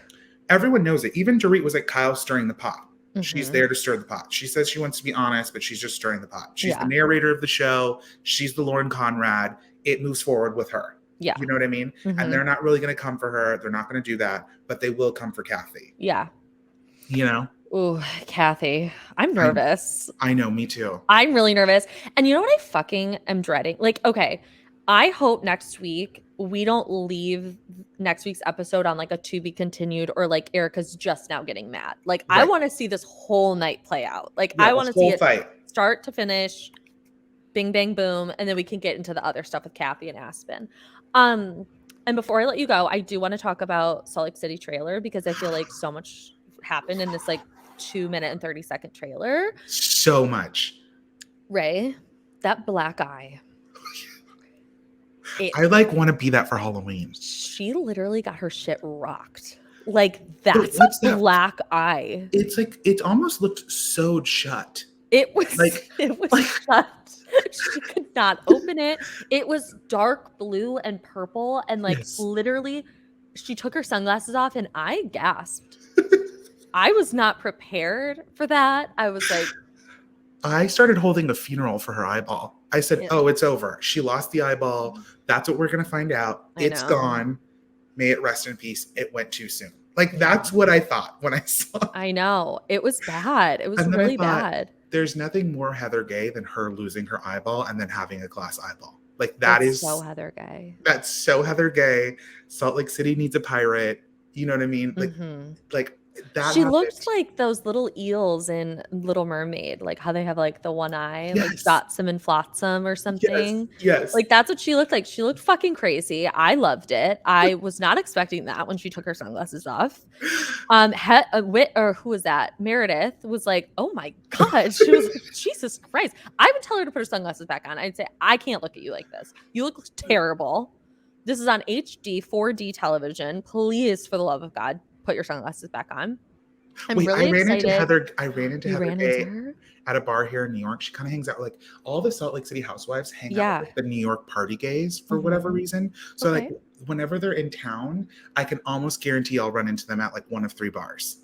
everyone knows it. Even Dorit was like, Kyle's stirring the pot. She's there to stir the pot. She says she wants to be honest, but she's just stirring the pot. She's the narrator of the show. She's the Lauren Conrad. It moves forward with her. Yeah. You know what I mean? And they're not really going to come for her. They're not going to do that, but they will come for Kathy. Yeah. You know? Ooh, Kathy. I'm nervous. I know, me too. I'm really nervous. And you know what I fucking am dreading? Like, okay, I hope next week we don't leave next week's episode on like a to be continued or like Erica's just now getting mad. Like I want to see this whole night play out. Like I want to see it start to finish, bing, bang, boom. And then we can get into the other stuff with Kathy and Aspen. And before I let you go, I do want to talk about Salt Lake City trailer because I feel like so much happened in this like 2-minute and 30-second trailer. So much. Ray, that black eye. I like want to be that for Halloween. She literally got her shit rocked. Like that's a black eye. It's like it almost looked sewed shut. It was like shut. She could not open it. It was dark blue and purple, and like literally, she took her sunglasses off, and I gasped. I was not prepared for that. I was like, I started holding a funeral for her eyeball. I said, oh, it's over. She lost the eyeball. That's what we're going to find out. It's gone. May it rest in peace. It went too soon. Like, that's what I thought when I saw it. I know. It was bad. It was really bad. There's nothing more Heather Gay than her losing her eyeball and then having a glass eyeball. Like, that's so Heather Gay. That's so Heather Gay. Salt Lake City needs a pirate. You know what I mean? Like that. She looked like those little eels in Little Mermaid, like how they have like the one eye, like Flotsam and Flotsam or something. Yes. Like that's what she looked like. She looked fucking crazy. I loved it. I was not expecting that when she took her sunglasses off. Or who was that? Meredith was like, oh my God. She was like, Jesus Christ. I would tell her to put her sunglasses back on. I'd say, I can't look at you like this. You look terrible. This is on HD 4D television. Please, for the love of God, put your sunglasses back on. I ran into Heather Gay at a bar here in New York. She kind of hangs out like all the Salt Lake City housewives hang out with the New York party gays for whatever reason. So like whenever they're in town, I can almost guarantee I'll run into them at like one of 3 bars.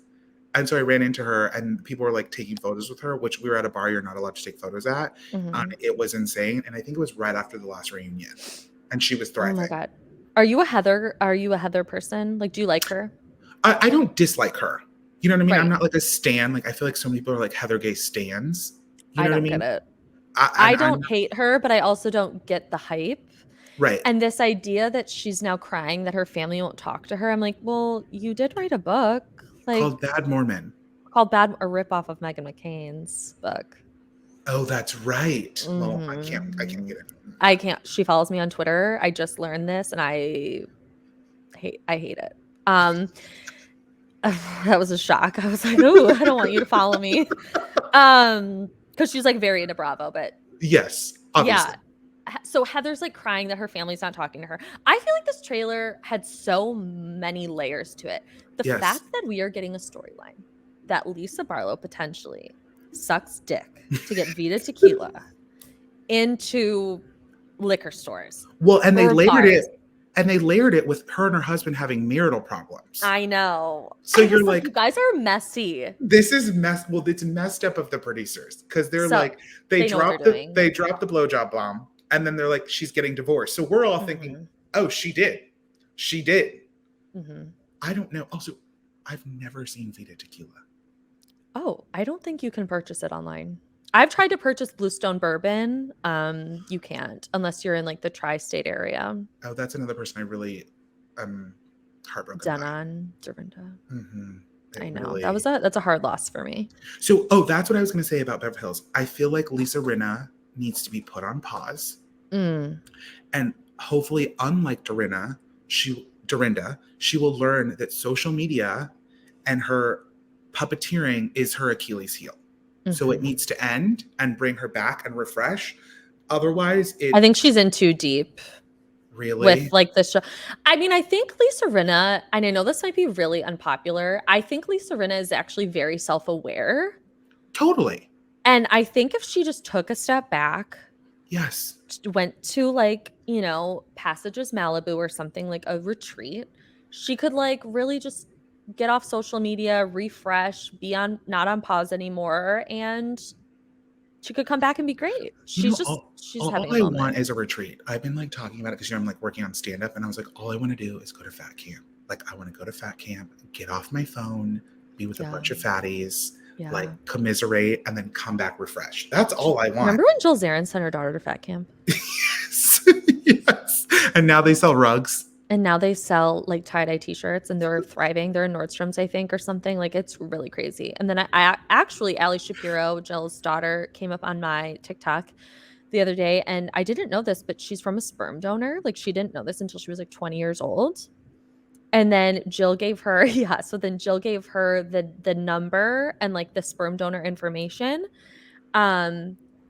And so I ran into her and people were like taking photos with her, which we were at a bar you're not allowed to take photos at. It was insane. And I think it was right after the last reunion. And she was thriving. Oh my God. Are you a Heather person? Like, do you like her? I don't dislike her. You know what I mean? I'm not like a stan. Like I feel like some people are like Heather Gay stans. You know what I mean? Get it. I don't hate her, but I also don't get the hype. Right. And this idea that she's now crying that her family won't talk to her. I'm like, well, you did write a book called Bad Mormon. A ripoff of Meghan McCain's book. Oh, that's right. Well, I can't get it. I can't. She follows me on Twitter. I just learned this and I hate it. That was a shock. I was like, "Ooh, I don't want you to follow me." Because she's, like, very into Bravo, but Yes, obviously. yeah. So Heather's, like, crying that her family's not talking to her. I feel like this trailer had so many layers to it. The Yes. fact that we are getting a storyline that Lisa Barlow potentially sucks dick to get Vita Tequila into liquor stores Well, and they or layered bars. it and they layered it with her and her husband having marital problems. I know. So I you're was like, like, "You guys are messy." this is well, it's messed up of the producers because they're So like, they they know what they're dropped the doing. they dropped the blowjob bomb, and then they're like, she's getting divorced. So we're all thinking, Mhm. oh, she did. She did. Mhm. I don't know. Also, I've never seen Vita Tequila. Oh, I don't think you can purchase it online. I've tried to purchase Bluestone Bourbon. You can't unless you're in, like, the tri-state area. Oh, that's another person I really am heartbroken by. Denon, Dorinda. Mm-hmm. I know. Really... That's a hard loss for me. So, that's what I was going to say about Beverly Hills. I feel like Lisa Rinna needs to be put on pause. Mm. And hopefully, unlike Dorinda, she will learn that social media and her puppeteering is her Achilles heel. Mm-hmm. So it needs to end and bring her back and refresh. Otherwise, I think she's in too deep. Really? With, like, the show. I mean, I think Lisa Rinna, and I know this might be really unpopular, I think Lisa Rinna is actually very self-aware. Totally. And I think if she just took a step back, yes, went to, like, you know, Passages Malibu or something, like a retreat, she could, like, really just get off social media, refresh, be not on pause anymore, and she could come back and be great. She's having a moment. All I want is a retreat. I've been, like, talking about it because, you know, I'm, like, working on stand-up, and I was like, all I want to do is go to fat camp. Like, I want to go to fat camp, get off my phone, be with a bunch of fatties, like, commiserate, and then come back refreshed. That's all I want. Remember when Jill Zarin sent her daughter to fat camp? Yes. Yes. And now they sell rugs. And now they sell, like, tie-dye t-shirts, and they're thriving. They're in Nordstrom's, I think, or something. Like, it's really crazy. And then I actually, Ali Shapiro, Jill's daughter, came up on my TikTok the other day, and I didn't know this, but she's from a sperm donor. Like, she didn't know this until she was, like, 20 years old. And then Jill gave her, Jill gave her the number and, like, the sperm donor information,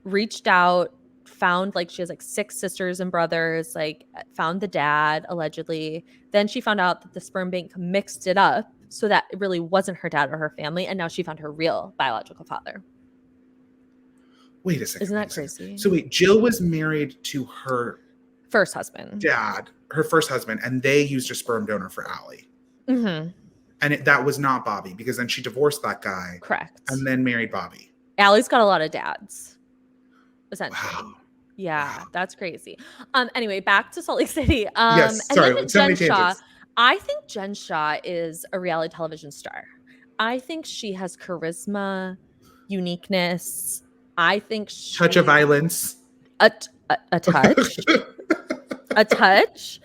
reached out, found, like, she has, like, 6 sisters and brothers, like, found the dad allegedly. Then she found out that the sperm bank mixed it up so that it really wasn't her dad or her family, and now she found her real biological father. Wait a second. Isn't that crazy? So wait, Jill was married to her first husband, her first husband, and they used a sperm donor for Ali. Mm-hmm. And that was not Bobby, because then she divorced that guy. Correct. And then married Bobby. Allie's got a lot of dads, essentially. Wow. Yeah, wow. That's crazy. Anyway, back to Salt Lake City. Yes, sorry, and then Jen Shaw. I think Jen Shaw is a reality television star. I think she has charisma, uniqueness. I think touch of violence. A touch. A touch.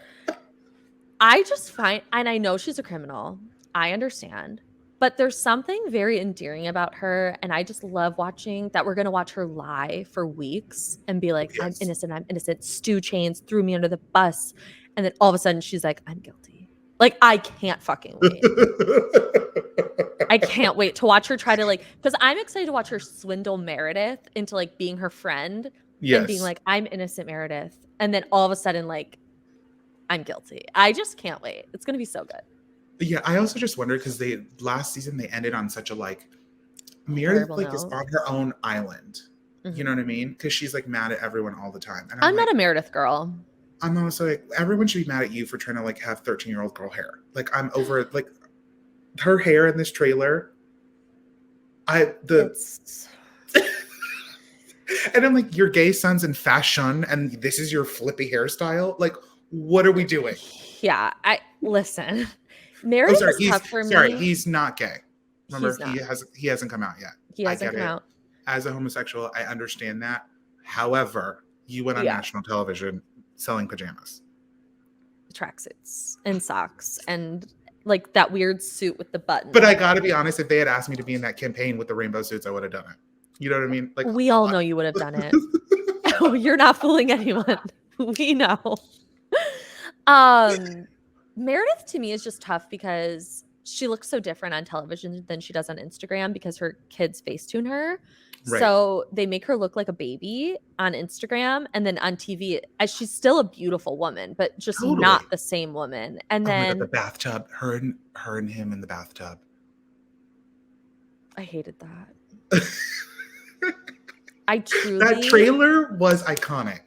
I just find, and I know she's a criminal. I understand. But there's something very endearing about her, and I just love watching that. We're going to watch her lie for weeks and be like, yes. I'm innocent. Stu Chains threw me under the bus. And then all of a sudden she's like, I'm guilty. Like, I can't fucking wait. I can't wait to watch her try to, like, because I'm excited to watch her swindle Meredith into, like, being her friend. Yes. And being like, I'm innocent, Meredith. And then all of a sudden, like, I'm guilty. I just can't wait. It's going to be so good. Yeah, I also just wondered because last season they ended on such a, like, Meredith, like, is on her own island. Mm-hmm. You know what I mean? Because she's, like, mad at everyone all the time. And I'm not a Meredith girl. I'm also like, everyone should be mad at you for trying to, like, have 13-year-old girl hair. Like, I'm over it. Like, her hair in this trailer. And I'm like, your gay son's in fashion and this is your flippy hairstyle? Like, what are we doing? Yeah, listen. Meredith is tough for me. Sorry, he's not gay. Remember, he hasn't come out yet. He hasn't come out. As a homosexual, I understand that. However, you went on national television selling pajamas. Tracksuits and socks and, like, that weird suit with the button. But I gotta be honest, if they had asked me to be in that campaign with the rainbow suits, I would have done it. You know what I mean? Like, we all know you would have done it. Oh, you're not fooling anyone. We know. Meredith to me is just tough because she looks so different on television than she does on Instagram because her kids Facetune her. Right. So they make her look like a baby on Instagram, and then on TV, she's still a beautiful woman, but just not Totally. the same woman. And Oh my God, the then bathtub, her and him in the bathtub. I hated that. I truly That trailer was iconic.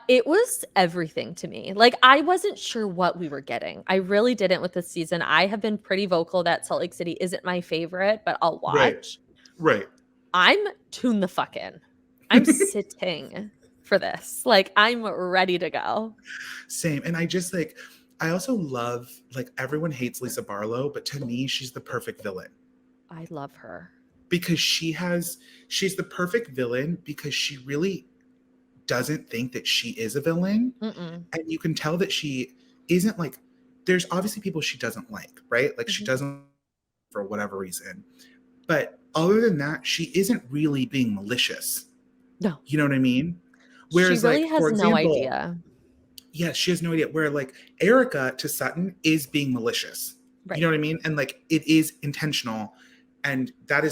It was everything to me. Like, I wasn't sure what we were getting. I really didn't with this season. I have been pretty vocal that Salt Lake City isn't my favorite, but I'll watch. Right. I'm tuned the fuck in. I'm sitting for this. Like, I'm ready to go. Same. And I just like, I also love, like, everyone hates Lisa Barlow, but to me, she's the perfect villain. I love her. Because she's the perfect villain because she really doesn't think that she is a villain. And you can tell that she isn't like, there's obviously people she doesn't like, right? Like, she doesn't for whatever reason. But other than that, she isn't really being malicious. No. You know what I mean? Whereas, she really like, has for example, no idea. Yes, she has no idea. Where, like, Erica to Sutton is being malicious. Right. You know what I mean? And, like, it is intentional. And that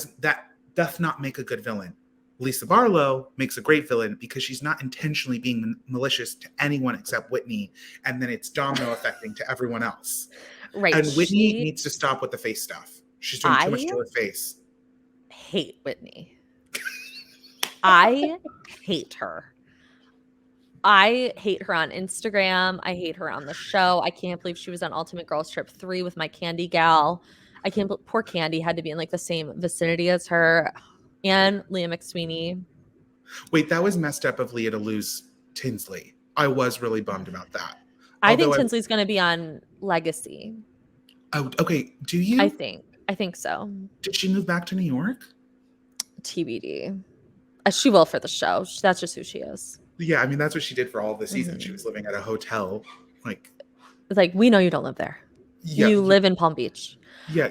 doth not make a good villain. Lisa Barlow makes a great villain because she's not intentionally being malicious to anyone except Whitney. And then it's domino affecting to everyone else. Right. And Whitney needs to stop with the face stuff. She's doing too much to her face. Hate Whitney. I hate her. I hate her on Instagram. I hate her on the show. I can't believe she was on Ultimate Girls Trip 3 with my Candy gal. I can't believe poor Candy had to be in like the same vicinity as her. And Leah McSweeney. Wait, that was messed up of Leah to lose Tinsley. I was really bummed about that. I think Tinsley's going to be on Legacy. Oh, okay. Do you? I think so. Did she move back to New York? TBD. She will for the show. That's just who she is. Yeah, I mean, that's what she did for all of the season. She was living at a hotel. Like, we know you don't live there. Yeah, you live in Palm Beach. Yeah.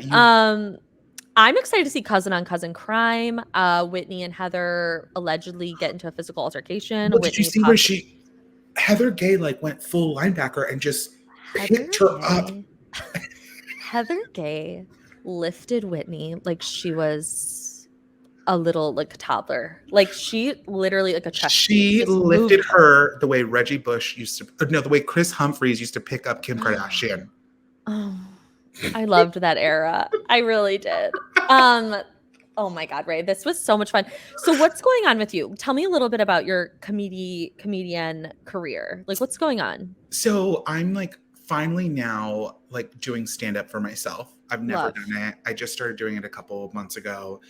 I'm excited to see Cousin on Cousin Crime. Whitney and Heather allegedly get into a physical altercation. Well, did you see where Heather Gay like went full linebacker and just picked her up? Heather Gay lifted Whitney like she was a little like toddler. Like she literally like a chest. She lifted her the way Reggie Bush used to. No, the way Chris Humphries used to pick up Kim Kardashian. Oh. I loved that era. I really did. Oh my God, Ray, this was so much fun. So what's going on with you? Tell me a little bit about your comedian career. Like, what's going on? So I'm like finally now like doing stand-up for myself. I've never done it. I just started doing it a couple of months ago.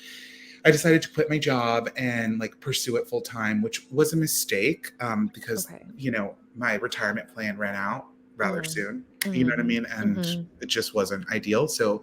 I decided to quit my job and like pursue it full time, which was a mistake because, you know, my retirement plan ran out rather soon. You know what I mean? And it just wasn't ideal. So,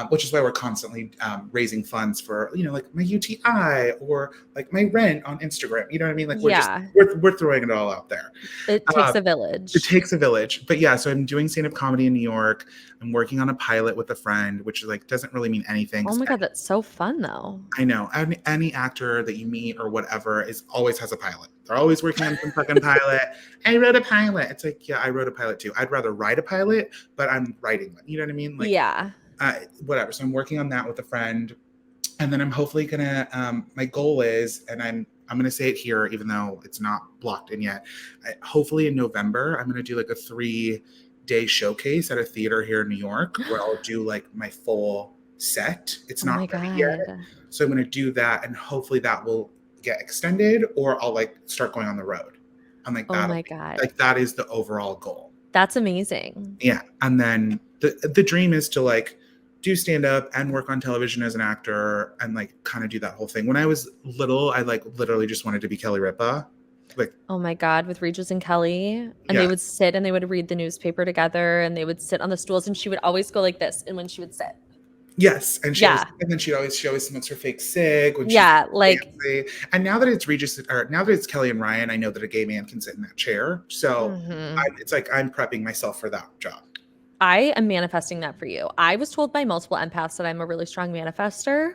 which is why we're constantly raising funds for, you know, like my UTI or like my rent on Instagram. You know what I mean? Like we're throwing it all out there. It takes a village. It takes a village. But yeah, so I'm doing stand-up comedy in New York. I'm working on a pilot with a friend, which is like doesn't really mean anything. Oh my God, that's so fun though. I know. Any actor that you meet or whatever always has a pilot. They're always working on some fucking pilot. I wrote a pilot. It's like, yeah, I wrote a pilot too. I'd rather write a pilot, but I'm writing one. You know what I mean? Like, yeah. Whatever. So I'm working on that with a friend, and then I'm hopefully gonna. My goal is, and I'm gonna say it here, even though it's not blocked in yet. Hopefully in November, I'm gonna do like a 3-day showcase at a theater here in New York, where I'll do like my full set. It's not ready yet, so I'm gonna do that, and hopefully that will get extended, or I'll like start going on the road. I'm like, oh my God, like that is the overall goal. That's amazing. Yeah, and then the dream is to like do stand up and work on television as an actor and like kind of do that whole thing. When I was little, I like literally just wanted to be Kelly Ripa. Like, oh my God, with Regis and Kelly, and they would sit and they would read the newspaper together, and they would sit on the stools, and she would always go like this, and when she would sit. Yes, and and then she always smokes her fake cig. When like. Fancy. And now that it's Regis, or now that it's Kelly and Ryan, I know that a gay man can sit in that chair. So it's like I'm prepping myself for that job. I am manifesting that for you. I was told by multiple empaths that I'm a really strong manifester.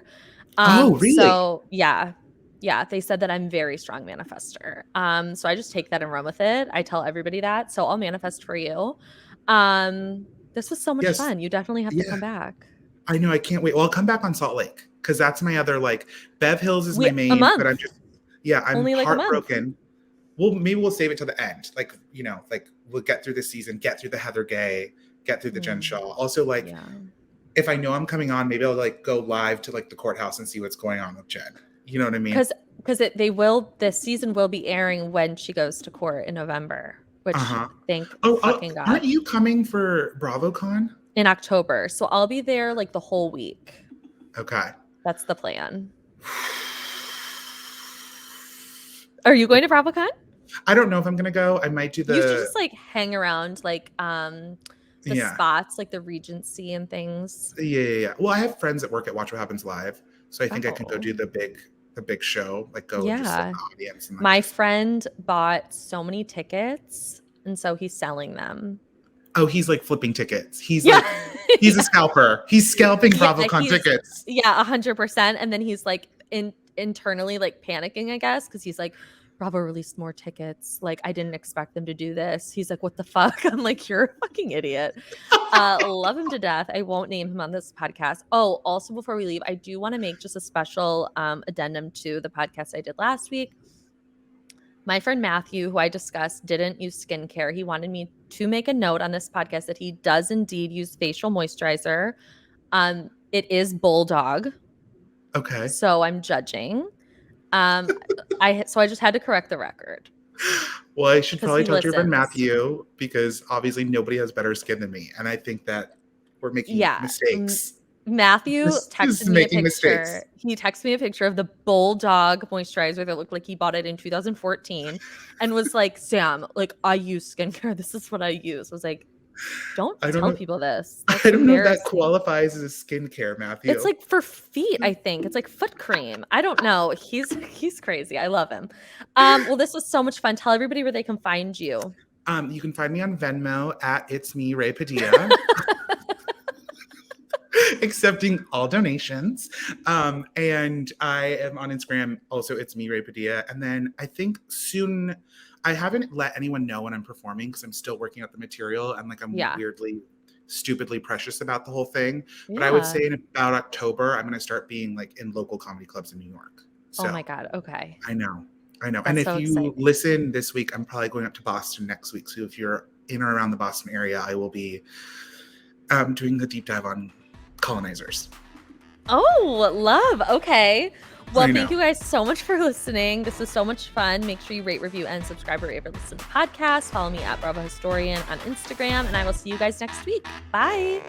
Oh, really? So yeah, they said that I'm very strong manifester. So I just take that and run with it. I tell everybody that. So I'll manifest for you. This was so much fun. You definitely have to come back. I know, I can't wait. Well, I'll come back on Salt Lake because that's my other, like, Bev Hills is my A main, month. but I'm just, I'm Only like a month. heartbroken. Well, maybe we'll save it till the end. Like, like we'll get through the season, get through the Heather Gay, get through the Jen Shaw. Also, like, if I know I'm coming on, maybe I'll like go live to like the courthouse and see what's going on with Jen. You know what I mean? Because the season will be airing when she goes to court in November, which thank fucking God. Aren't you coming for BravoCon? In October. So I'll be there like the whole week. Okay. That's the plan. Are you going to BravoCon? I don't know if I'm going to go. I might do You should just like hang around like the spots, like the Regency and things. Yeah. Well, I have friends that work at Watch What Happens Live. So I think I could go do the big show, like go just in the audience. And, like, my friend bought so many tickets, and so he's selling them. Oh, he's like flipping tickets. He's like, he's a scalper. He's scalping BravoCon tickets. Yeah, 100%. And then he's like internally like panicking, I guess, because he's like, Bravo released more tickets. Like, I didn't expect them to do this. He's like, what the fuck? I'm like, you're a fucking idiot. Love him to death. I won't name him on this podcast. Oh, also before we leave, I do want to make just a special addendum to the podcast I did last week. My friend Matthew, who I discussed, didn't use skincare. He wanted me to make a note on this podcast that he does indeed use facial moisturizer. It is Bulldog. Okay. So I'm judging. I just had to correct the record. Well, I should probably talk to your friend Matthew, because obviously nobody has better skin than me, and I think that we're making mistakes. Matthew texted me a picture. He texted me a picture of the Bulldog moisturizer that looked like he bought it in 2014, and was like, "Sam, like, I use skincare. This is what I use." I was like, Don't tell people this. That's I don't know if that qualifies as skincare, Matthew. It's like for feet, I think. It's like foot cream. I don't know. He's crazy. I love him. Well, this was so much fun. Tell everybody where they can find you. You can find me on Venmo at It's Me, Ray Padilla. Accepting all donations. And I am on Instagram. Also, It's Me, Ray Padilla. And then I think soon... I haven't let anyone know when I'm performing because I'm still working out the material, and like I'm weirdly, stupidly precious about the whole thing. But I would say in about October, I'm going to start being like in local comedy clubs in New York. So, oh my God. Okay. I know. That's and if so you exciting. listen this week, I'm probably going up to Boston next week. So if you're in or around the Boston area, I will be doing the deep dive on colonizers. Oh, love. Okay. Well, thank you guys so much for listening. This was so much fun. Make sure you rate, review, and subscribe wherever you listen to the podcast. Follow me at Bravo Historian on Instagram, and I will see you guys next week. Bye.